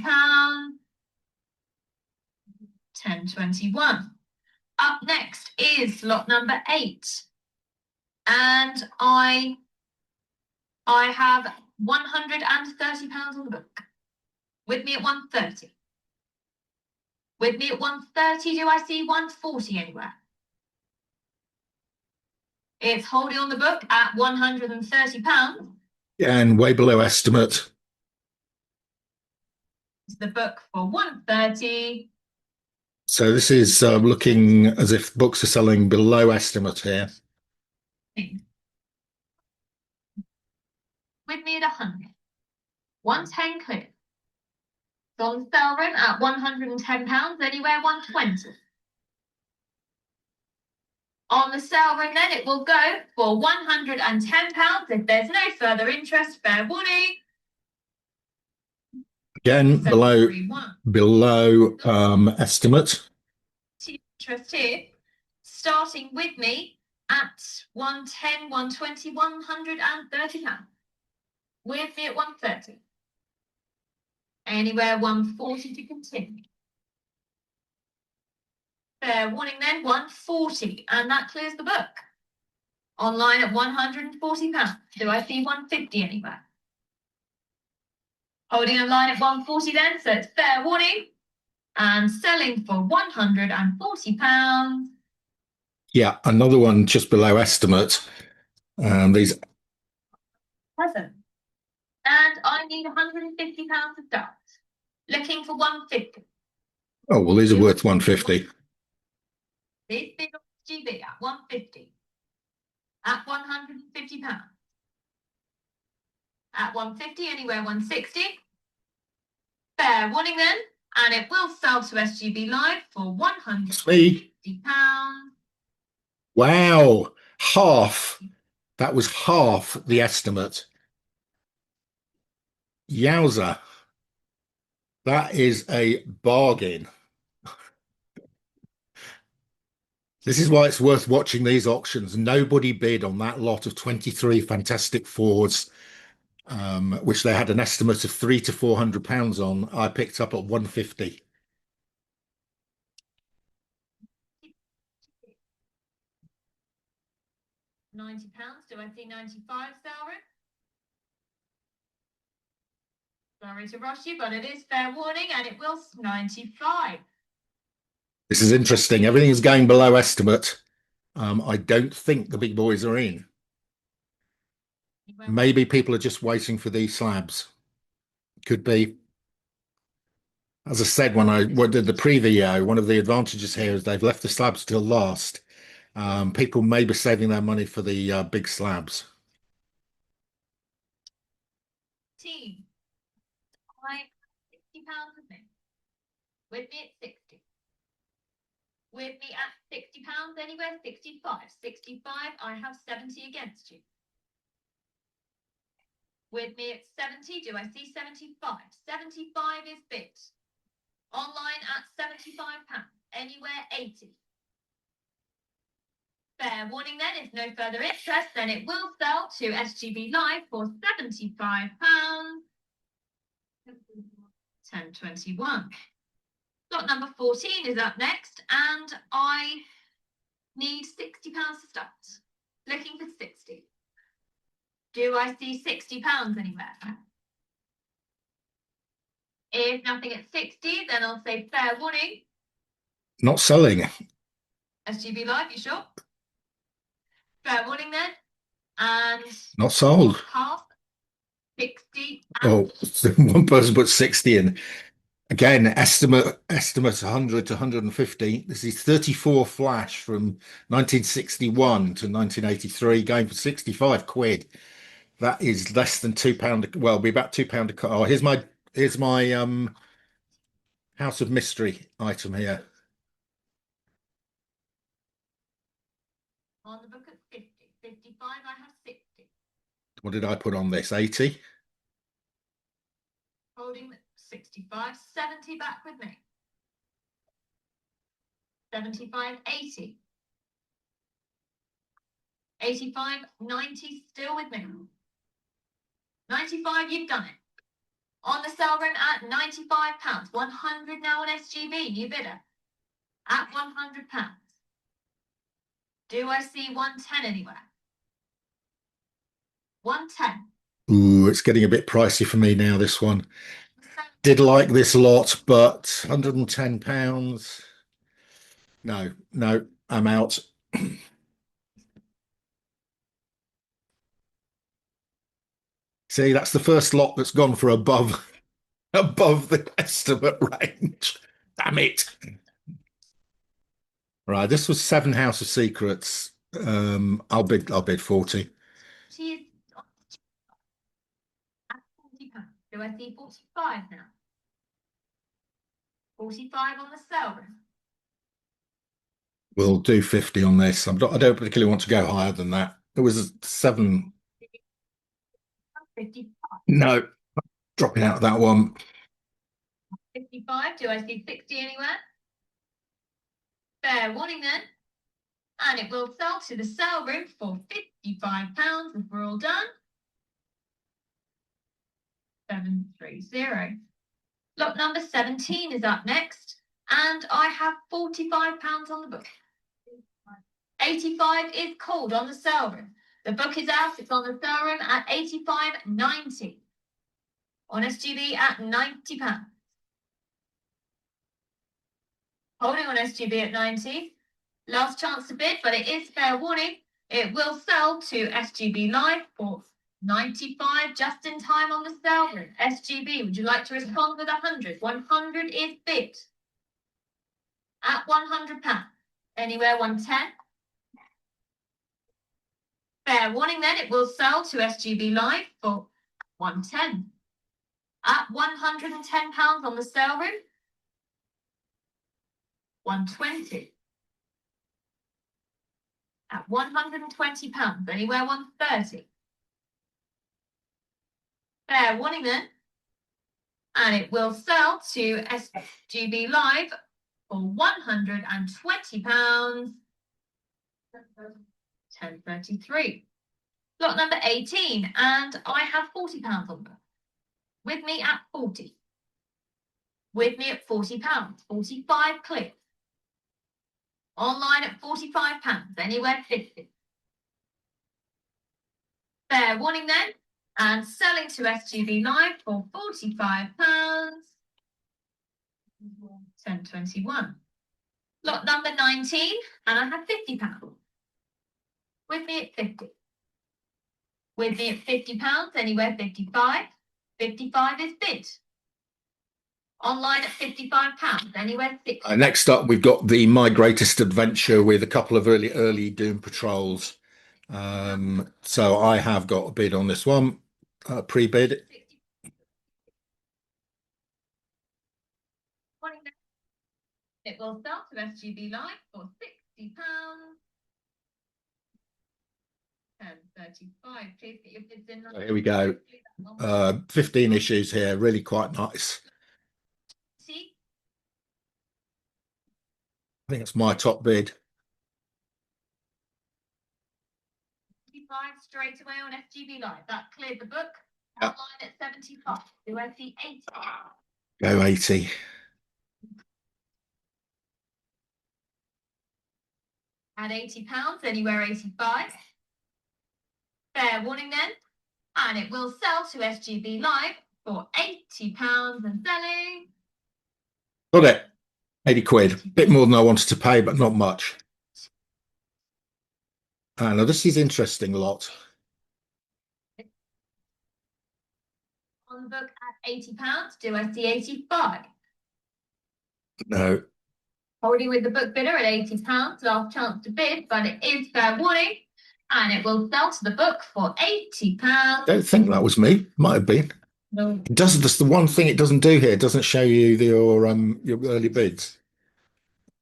B: 10.21. Up next is lot number 8. And I have £130 on the book. With me at 130. With me at 130, do I see 140 anywhere? It's holding on the book at £130.
A: And way below estimate.
B: It's the book for 130.
A: So this is looking as if books are selling below estimate here.
B: With me at 100. 110 clear. It's on the sale room at £110, anywhere 120. On the sale room then it will go for £110. If there's no further interest, fair warning.
A: Again, below estimate.
B: Interest here, starting with me at 110, 120, £130. With me at 130. Anywhere 140 to continue. Fair warning then, 140, and that clears the book. Online at £140. Do I see 150 anywhere? Holding a line at 140 then, so it's fair warning. And selling for £140.
A: Yeah, another one just below estimate. These.
B: Present. And I need £150 to start. Looking for 150.
A: Oh, well, these are worth 150.
B: This big GB at 150. At £150. At 150, anywhere 160. Fair warning then, and it will sell to SGB Live for £150.
A: Wow, half. That was half the estimate. Yowza. That is a bargain. This is why it's worth watching these auctions. Nobody bid on that lot of 23 Fantastic Fours, which they had an estimate of £300 to £400 on. I picked up at 150.
B: £90. Do I see 95, Sarah? Sorry to rush you, but it is fair warning, and it will 95.
A: This is interesting. Everything is going below estimate. I don't think the big boys are in. Maybe people are just waiting for these slabs. Could be. As I said when I did the pre-video, one of the advantages here is they've left the slabs till last. People may be saving their money for the big slabs.
B: Team, I £60 with me. With me at 60. With me at £60 anywhere, 65. 65, I have 70 against you. With me at 70, do I see 75? 75 is bid. Online at £75, anywhere 80. Fair warning then, if no further interest, then it will sell to SGB Live for £75. 10.21. Lot number 14 is up next, and I need £60 to start. Looking for 60. Do I see £60 anywhere? If nothing at 60, then I'll say fair warning.
A: Not selling.
B: SGB Live, you sure? Fair warning then. And
A: not sold.
B: Half 60.
A: Oh, one person put 60 in. Again, estimate 100 to 150. This is 34 flash from 1961 to 1983, going for 65 quid. That is less than £2. Well, be about £2 a cut. Oh, here's my House of Mystery item here.
B: On the book at 50. 55, I have 60.
A: What did I put on this? 80?
B: Holding 65, 70 back with me. 75, 80. 85, 90, still with me. 95, you've done it. On the sale room at £95. 100 now on SGB, new bidder. At £100. Do I see 110 anywhere? 110.
A: Ooh, it's getting a bit pricey for me now, this one. Did like this lot, but £110. No, no, I'm out. See, that's the first lot that's gone for above the estimate range. Damn it. Right, this was Seven House of Secrets. I'll bid 40.
B: She is at £40. Do I see 45 now? 45 on the sale room.
A: We'll do 50 on this. I don't particularly want to go higher than that. It was a 7.
B: 55.
A: No, dropping out of that one.
B: 55. Do I see 60 anywhere? Fair warning then. And it will sell to the sale room for £55 if we're all done. 730. Lot number 17 is up next. And I have £45 on the book. 85 is called on the sale room. The book is out. It's on the sale room at 85.90. On SGB at £90. Holding on SGB at 90. Last chance to bid, but it is fair warning. It will sell to SGB Live for 95 just in time on the sale room. SGB, would you like to respond with 100? 100 is bid. At £100. Anywhere 110? Fair warning then, it will sell to SGB Live for 110. At £110 on the sale room. 120. At £120, anywhere 130. Fair warning then. And it will sell to SGB Live for £120. 1033. Lot number 18, and I have £40 on them. With me at 40. With me at £40. 45 clicks. Online at £45. Anywhere 50. Fair warning then. And selling to SGB Live for £45. 1021. Lot number 19, and I have £50. With me at 50. With me at £50, anywhere 55. 55 is bid. Online at £55, anywhere 60.
A: Next up, we've got the My Greatest Adventure with a couple of early Doom patrols. So I have got a bid on this one, pre-bid.
B: It will sell to SGB Live for £60. 1035. Please get your bids in.
A: So here we go. 15 issues here, really quite nice.
B: See?
A: I think it's my top bid.
B: 55 straight away on SGB Live. That cleared the book.
A: Yep.
B: Online at 75. Do I see 80?
A: Go 80.
B: At £80, anywhere 85. Fair warning then. And it will sell to SGB Live for £80 and selling.
A: Got it. 80 quid. Bit more than I wanted to pay, but not much. Now this is interesting lot.
B: On the book at £80. Do I see 85?
A: No.
B: Holding with the book bidder at £80, last chance to bid, but it is fair warning, and it will sell to the book for £80.
A: Don't think that was me. Might have been.
B: No.
A: It doesn't. That's the one thing it doesn't do here. It doesn't show you your early bids.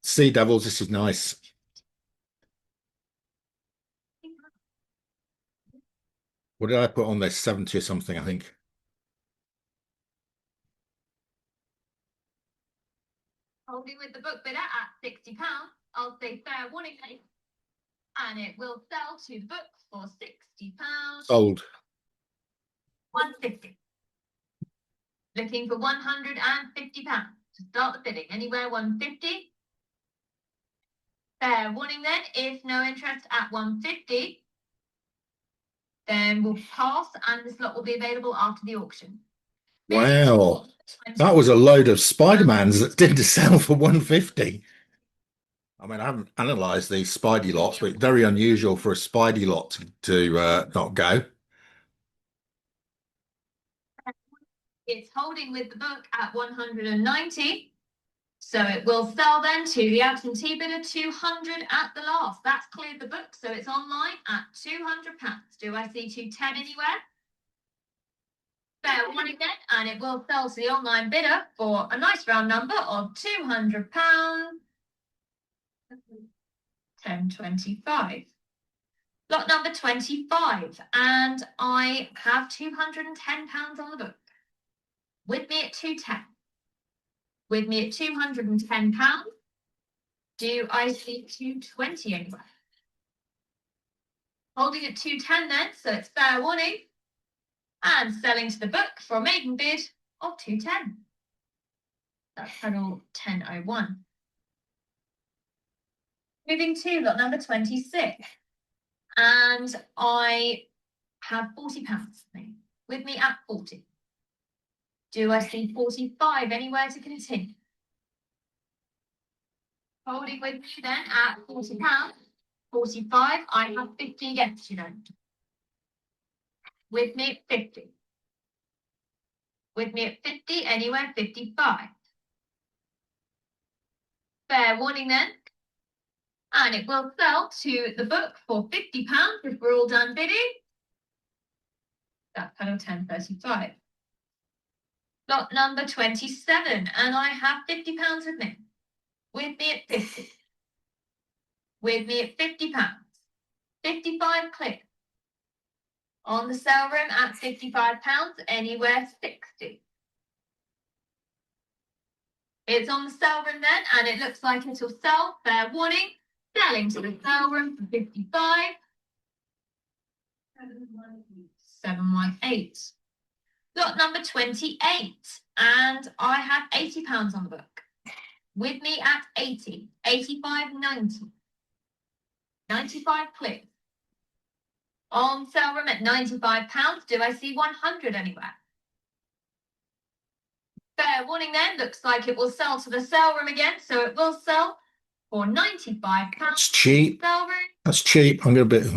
A: Sea Devils. This is nice. What did I put on there? 70 or something, I think.
B: Holding with the book bidder at £60, I'll say fair warning, and it will sell to the book for £60.
A: Sold.
B: 150. Looking for £150 to start the bidding. Anywhere 150. Fair warning then, if no interest at 150, then we'll pass and this lot will be available after the auction.
A: Wow. That was a load of Spider-Mans that didn't sell for 150. I mean, I haven't analysed these Spidey lots, but very unusual for a Spidey lot to not go.
B: It's holding with the book at 190. So it will sell then to the absentee bidder 200 at the last. That's cleared the book, so it's online at £200. Do I see 210 anywhere? Fair warning then, and it will sell to the online bidder for a nice round number of £200. 1025. Lot number 25, and I have £210 on the book. With me at 210. With me at £210. Do I see 220 anywhere? Holding at 210 then, so it's fair warning. And selling to the book for a maiden bid of 210. That's panel 1001. Moving to lot number 26. And I have £40 with me at 40. Do I see 45 anywhere to continue? Holding with me then at £40. 45, I have 50 against you then. With me at 50. With me at 50, anywhere 55. Fair warning then. And it will sell to the book for £50 if we're all done bidding. That's panel 1035. Lot number 27, and I have £50 with me. With me at 50. With me at £50. 55 clear. On the sale room at £55, anywhere 60. It's on the sale room then, and it looks like it'll sell. Fair warning. Selling to the sale room for 55. 718. Lot number 28, and I have £80 on the book. With me at 80, 85, 90. 95 clear. On sale room at £95, do I see 100 anywhere? Fair warning then, looks like it will sell to the sale room again, so it will sell for £95.
A: That's cheap.
B: Sale room.
A: That's cheap. I'm going to bid.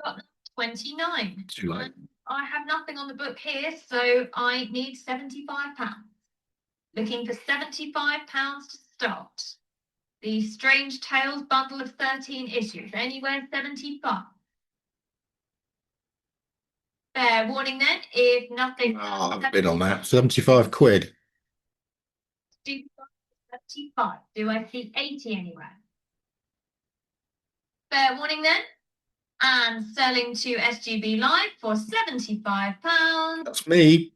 B: Got 29.
A: Too late.
B: I have nothing on the book here, so I need £75. Looking for £75 to start. The Strange Tales bundle of 13 issues, anywhere 75. Fair warning then, if nothing.
A: Oh, I've bid on that. 75 quid.
B: 75. Do I see 80 anywhere? Fair warning then. And selling to SGB Live for £75.
A: That's me.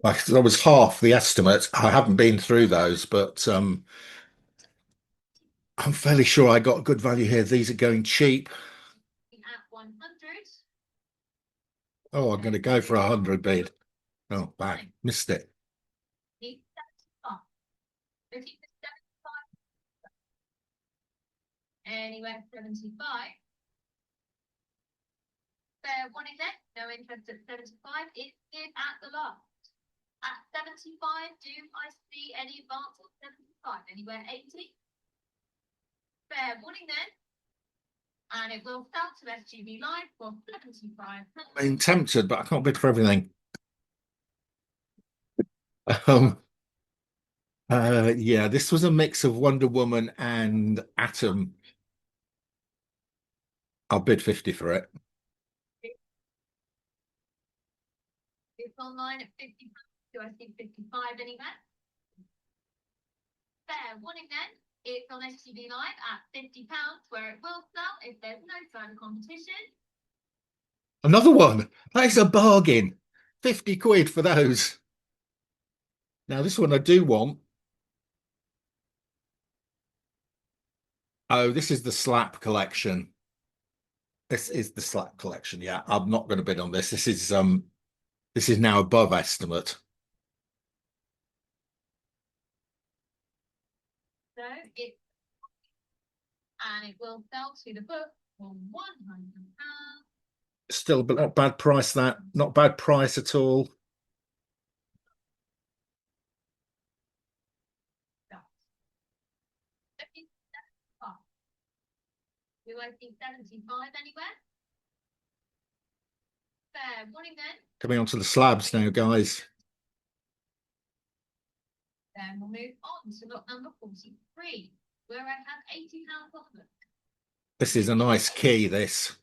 A: Like, that was half the estimate. I haven't been through those, but I'm fairly sure I got good value here. These are going cheap.
B: At 100.
A: Oh, I'm going to go for 100 bid. Oh, bang. Missed it.
B: Need 75. Looking for 75. Anywhere 75. Fair warning then, no interest at 75. It's bid at the last. At 75, do I see any advance on 75? Anywhere 80? Fair warning then. And it will sell to SGB Live for 75.
A: I'm tempted, but I can't bid for everything. Um, yeah, this was a mix of Wonder Woman and Atom. I'll bid 50 for it.
B: It's online at 50. Do I see 55 anywhere? Fair warning then. It's on STV Live at £50, where it will sell if there's no further competition.
A: Another one. That is a bargain. 50 quid for those. Now, this one I do want. Oh, this is the slap collection. This is the slap collection. Yeah, I'm not going to bid on this. This is now above estimate.
B: So it and it will sell to the book for £100.
A: Still, but not bad price. That not bad price at all.
B: Do I see 75 anywhere? Fair warning then.
A: Coming on to the slabs now, guys.
B: Then we'll move on to lot number 43, where I have £80 off it.
A: This is a nice key, this.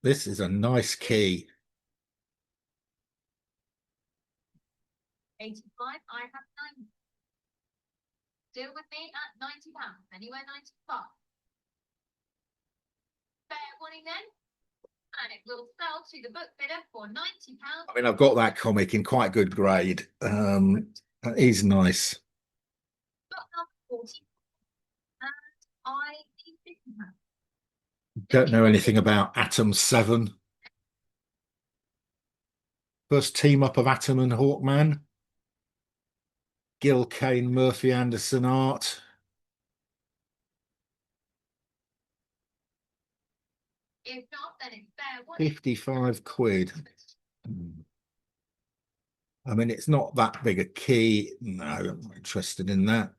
A: This is a nice key.
B: 85, I have 90. Deal with me at £90, anywhere 95. Fair warning then. And it will sell to the book bidder for £90.
A: I mean, I've got that comic in quite good grade. That is nice.
B: Lot number 40. And I need £50.
A: Don't know anything about Atom 7. First team up of Atom and Hawkman. Gil Kane, Murphy Anderson art.
B: If not, then it's fair warning.
A: 55 quid. I mean, it's not that big a key. No, I'm not interested in that.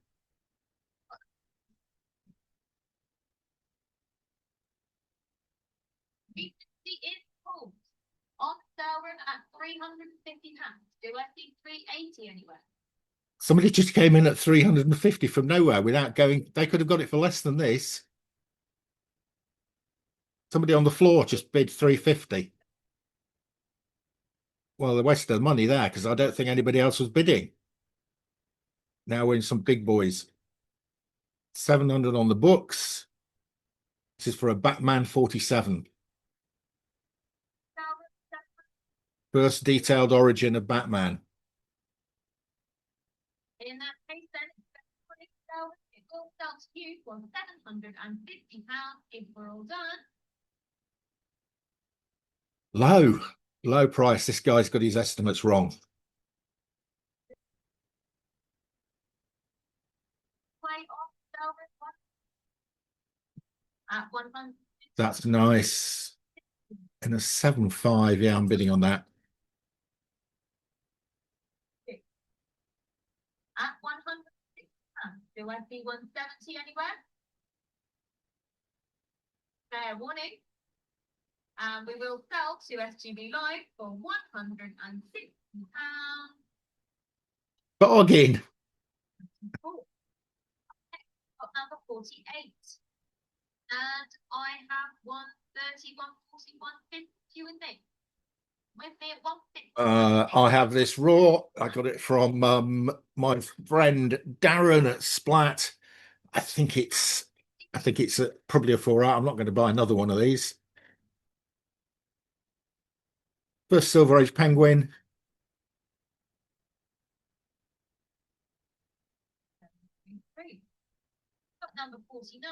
B: It is full. On sale room at £350. Do I see 380 anywhere?
A: Somebody just came in at 350 from nowhere without going. They could have got it for less than this. Somebody on the floor just bid 350. Well, they wasted their money there because I don't think anybody else was bidding. Now we're in some big boys. 700 on the books. This is for a Batman 47. First detailed origin of Batman.
B: In that case, then it will sell to you for £750 if we're all done.
A: Low price. This guy's got his estimates wrong.
B: Play off sale room at 100.
A: That's nice. And a 7.5. Yeah, I'm bidding on that.
B: At £106. Do I see 170 anywhere? Fair warning. And we will sell to SGB Live for £160.
A: Bargain.
B: Number 48. And I have 130, 140, 150 with me. With me at 150.
A: I have this raw. I got it from my friend Darren at Splat. I think it's probably a 4 out. I'm not going to buy another one of these. First Silver Age Penguin.
B: Number 49.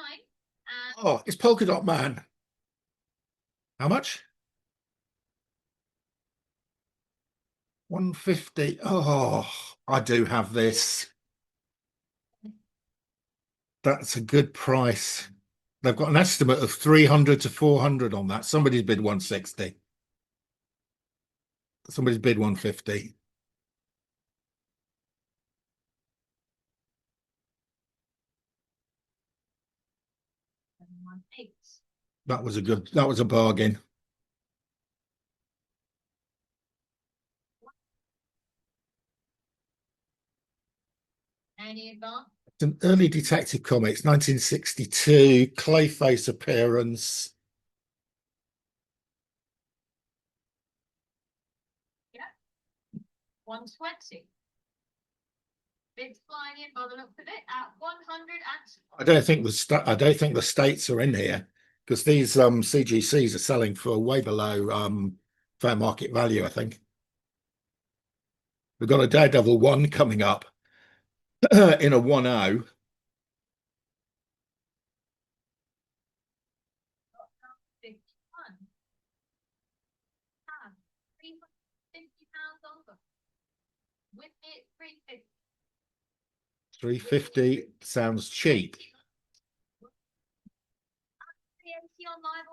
A: Oh, it's Polka Dot Man. How much? 150. Oh, I do have this. That's a good price. They've got an estimate of 300 to 400 on that. Somebody's bid 160. Somebody's bid 150. That was a bargain.
B: Any advance?
A: It's an early detective comics, 1962, Clayface appearance.
B: 120. Bids flying in by the looks of it at 100 and
A: I don't think the states are in here because these CGCs are selling for way below fair market value, I think. We've got a Daredevil 1 coming up in a 1.0.
B: 51. Ah, £350 over. With it, 350.
A: 350 sounds cheap.
B: 380 on live.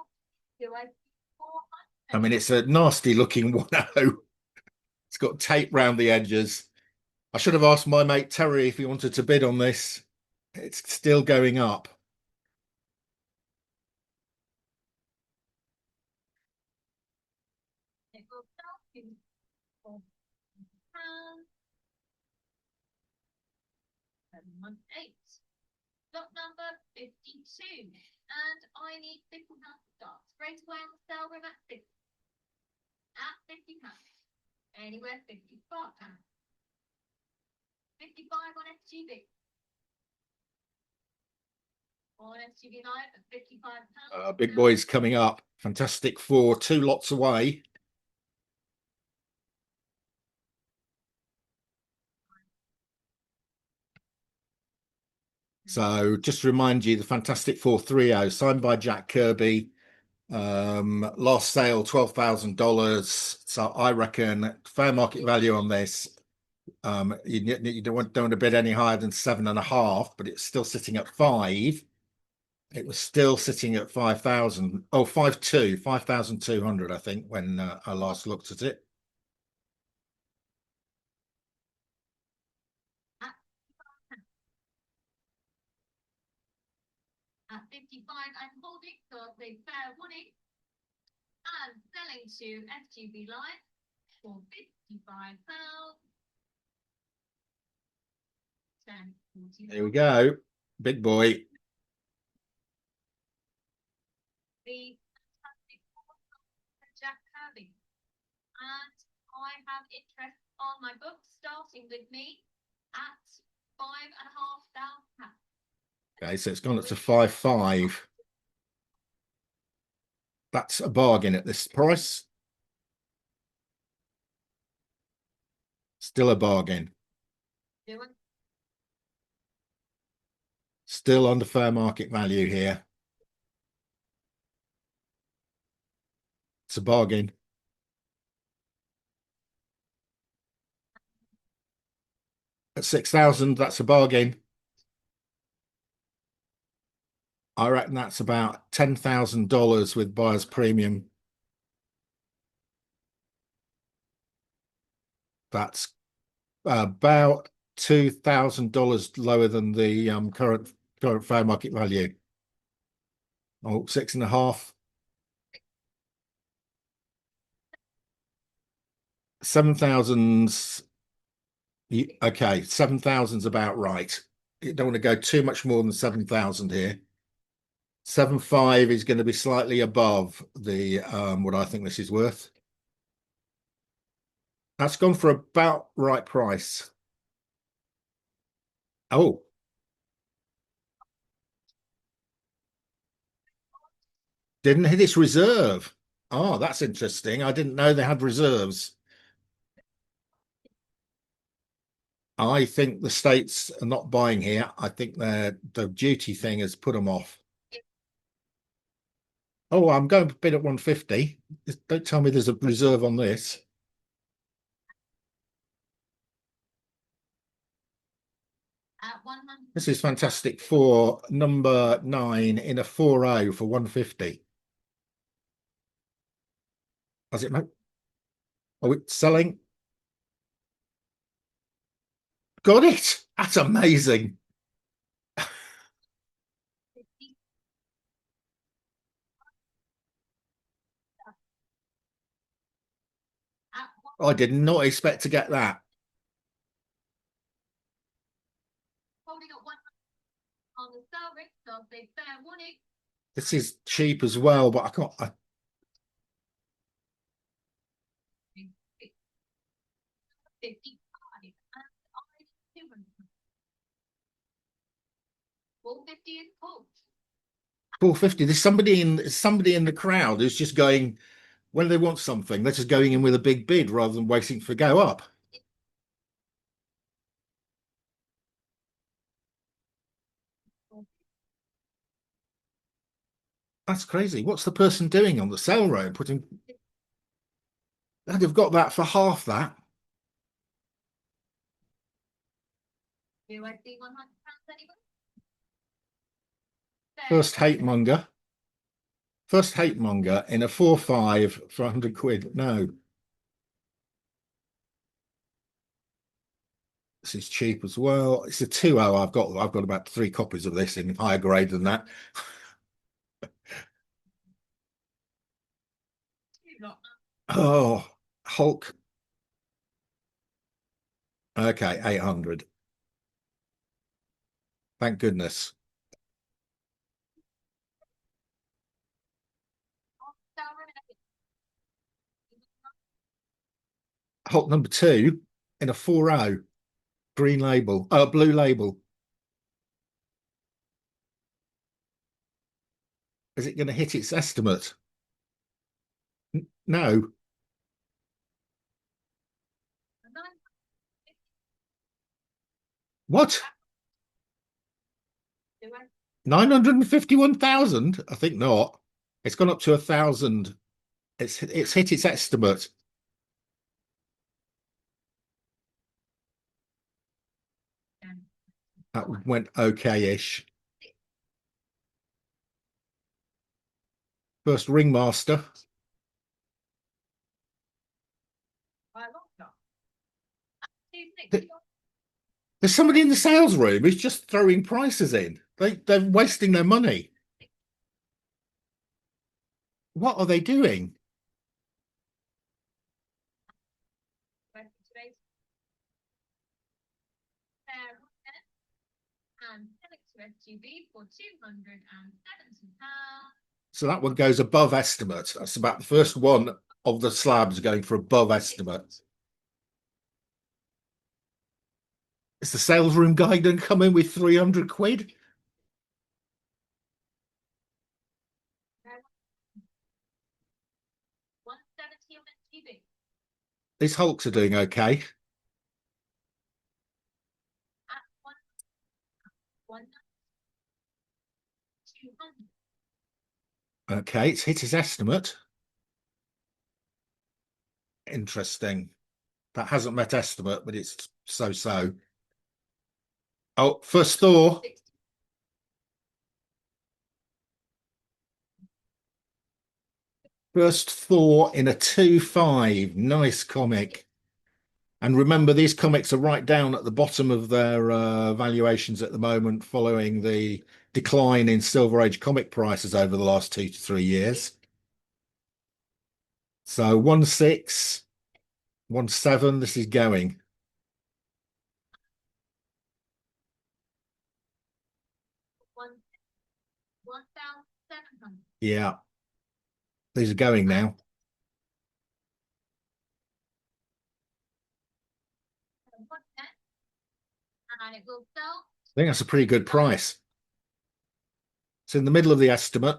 B: Do I?
A: I mean, it's a nasty looking 1.0. It's got tape round the edges. I should have asked my mate Terry if he wanted to bid on this. It's still going up.
B: It will sell to £718. Lot number 52. And I need £50 to start. Straight away on the sale room at 50. At £50. Anywhere £55. 55 on SGB. On SGB Live at £55.
A: Big boys coming up. Fantastic Four, 2 lots away. So just to remind you, the Fantastic Four 3.0, signed by Jack Kirby. Last sale, $12,000. So I reckon fair market value on this. You don't want to bid any higher than 7.5, but it's still sitting at 5. It was still sitting at 5,000. Oh, 5,200, I think, when I last looked at it.
B: At 55 and holding, so I'll say fair warning. And selling to SGB Live for £55.
A: Here we go. Big boy.
B: The Fantastic Four Jack Kirby. And I have interest on my book, starting with me at £5,500.
A: Okay, so it's gone up to 5.5. That's a bargain at this price. Still a bargain. Still under fair market value here. It's a bargain. At 6,000, that's a bargain. I reckon that's about $10,000 with buyer's premium. That's about $2,000 lower than the current fair market value. Oh, 6.5. 7,000's okay. 7,000's about right. You don't want to go too much more than 7,000 here. 7.5 is going to be slightly above the what I think this is worth. That's gone for about right price. Oh. Didn't hit its reserve. Oh, that's interesting. I didn't know they had reserves. I think the states are not buying here. I think the duty thing has put them off. Oh, I'm going to bid at 150. Don't tell me there's a reserve on this. This is Fantastic Four, number 9 in a 4.0 for 150. Has it, mate? Are we selling? Got it. That's amazing. I did not expect to get that.
B: I'll say fair warning.
A: This is cheap as well, but I can't.
B: 55 and I 200. 450 is full.
A: 450. There's somebody in the crowd who's just going when they want something. They're just going in with a big bid rather than waiting for go up. That's crazy. What's the person doing on the sale row? Putting. They'd have got that for half that.
B: Do I see £100 anyway?
A: First hate monger. First hate monger in a 4-5 for 100 quid. No. This is cheap as well. It's a 2.0. I've got about 3 copies of this in higher grade than that. Oh, Hulk. Okay, 800. Thank goodness. Hulk number 2 in a 4.0. Green label. Blue label. Is it going to hit its estimate? No. What? 951,000? I think not. It's gone up to 1,000. It's hit its estimate. That went okay-ish. First ringmaster. There's somebody in the sales room who's just throwing prices in. They're wasting their money. What are they doing?
B: For £270.
A: So that one goes above estimate. That's about the first one of the slabs going for above estimate. Is the sales room guy going to come in with 300 quid? These Hulks are doing okay. Okay, it's hit his estimate. Interesting. That hasn't met estimate, but it's so-so. Oh, first Thor. First Thor in a 2.5. Nice comic. And remember, these comics are right down at the bottom of their valuations at the moment, following the decline in Silver Age comic prices over the last 2 to 3 years. So 1.6, 1.7, this is going. Yeah, these are going now.
B: And it will sell.
A: I think that's a pretty good price. It's in the middle of the estimate.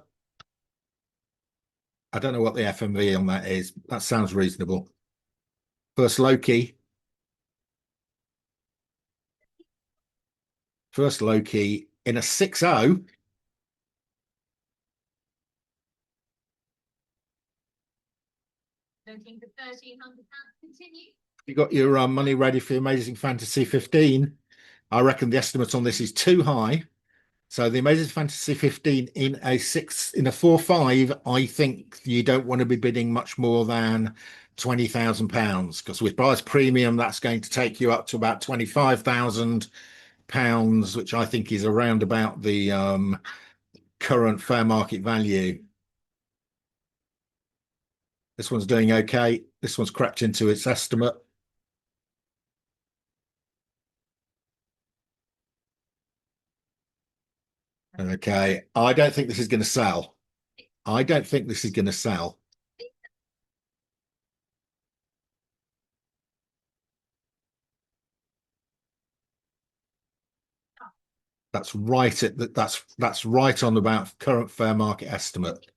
A: I don't know what the FMV on that is. That sounds reasonable. First Loki. First Loki in a 6.0.
B: Looking for £1,300. Continue.
A: You got your money ready for Amazing Fantasy 15. I reckon the estimate on this is too high. So the Amazing Fantasy 15 in a 4.5, I think you don't want to be bidding much more than £20,000, because with price premium, that's going to take you up to about £25,000, which I think is around about the current fair market value. This one's doing okay. This one's crept into its estimate. Okay, I don't think this is going to sell. I don't think this is going to sell. That's right at that. That's right on about current fair market estimate.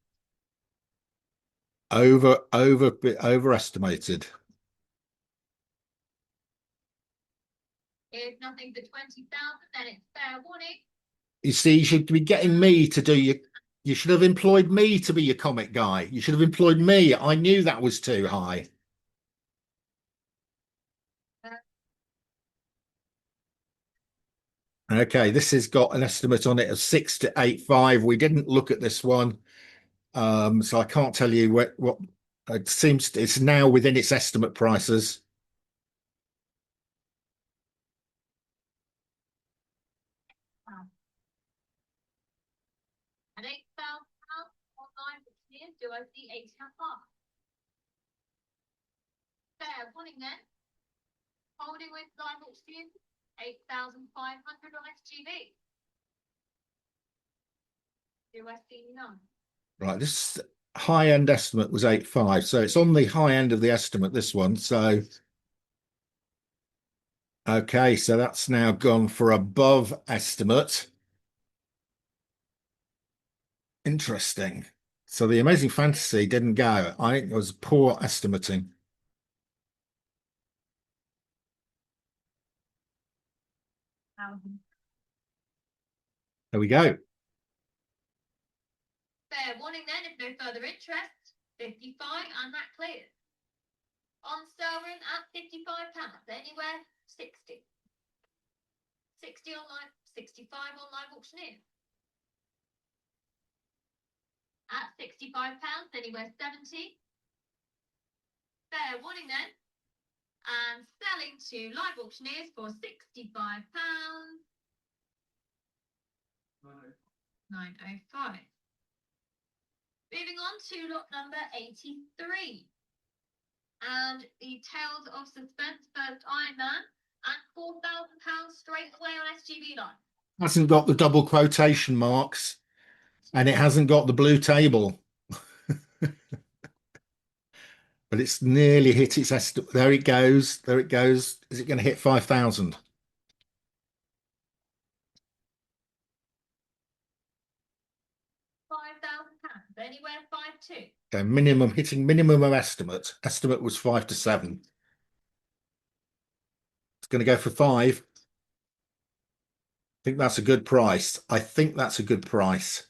A: Overestimated.
B: If nothing for 20,000, then it's fair warning.
A: You see, you should be getting me to do your. You should have employed me to be your comic guy. You should have employed me. I knew that was too high. Okay, this has got an estimate on it of 6 to 8.5. We didn't look at this one, so I can't tell you what it seems. It's now within its estimate prices.
B: At £8,000 online for years, do I see 8.5? Fair warning then. Holding with live auction, 8,500 on SGB. Do I see none?
A: Right, this high end estimate was 8.5, so it's on the high end of the estimate, this one. So okay, so that's now gone for above estimate. Interesting. So the Amazing Fantasy didn't go. I think it was poor estimating. There we go.
B: Fair warning then, if no further interest, 55 and that clears. On sale room at £55, anywhere 60. 60 on live, 65 on live auctioneer. At £65, anywhere 70. Fair warning then. And selling to live auctioneers for £65. 905. Moving on to lot number 83. And the Tales of Suspense First Iron Man and £4,000 straight away on SGB line.
A: Hasn't got the double quotation marks and it hasn't got the blue table. But it's nearly hit its estimate. There it goes. There it goes. Is it going to hit 5,000?
B: £5,000, anywhere 5.2.
A: Okay, minimum hitting minimum of estimate. Estimate was 5 to 7. It's going to go for 5. I think that's a good price. I think that's a good price.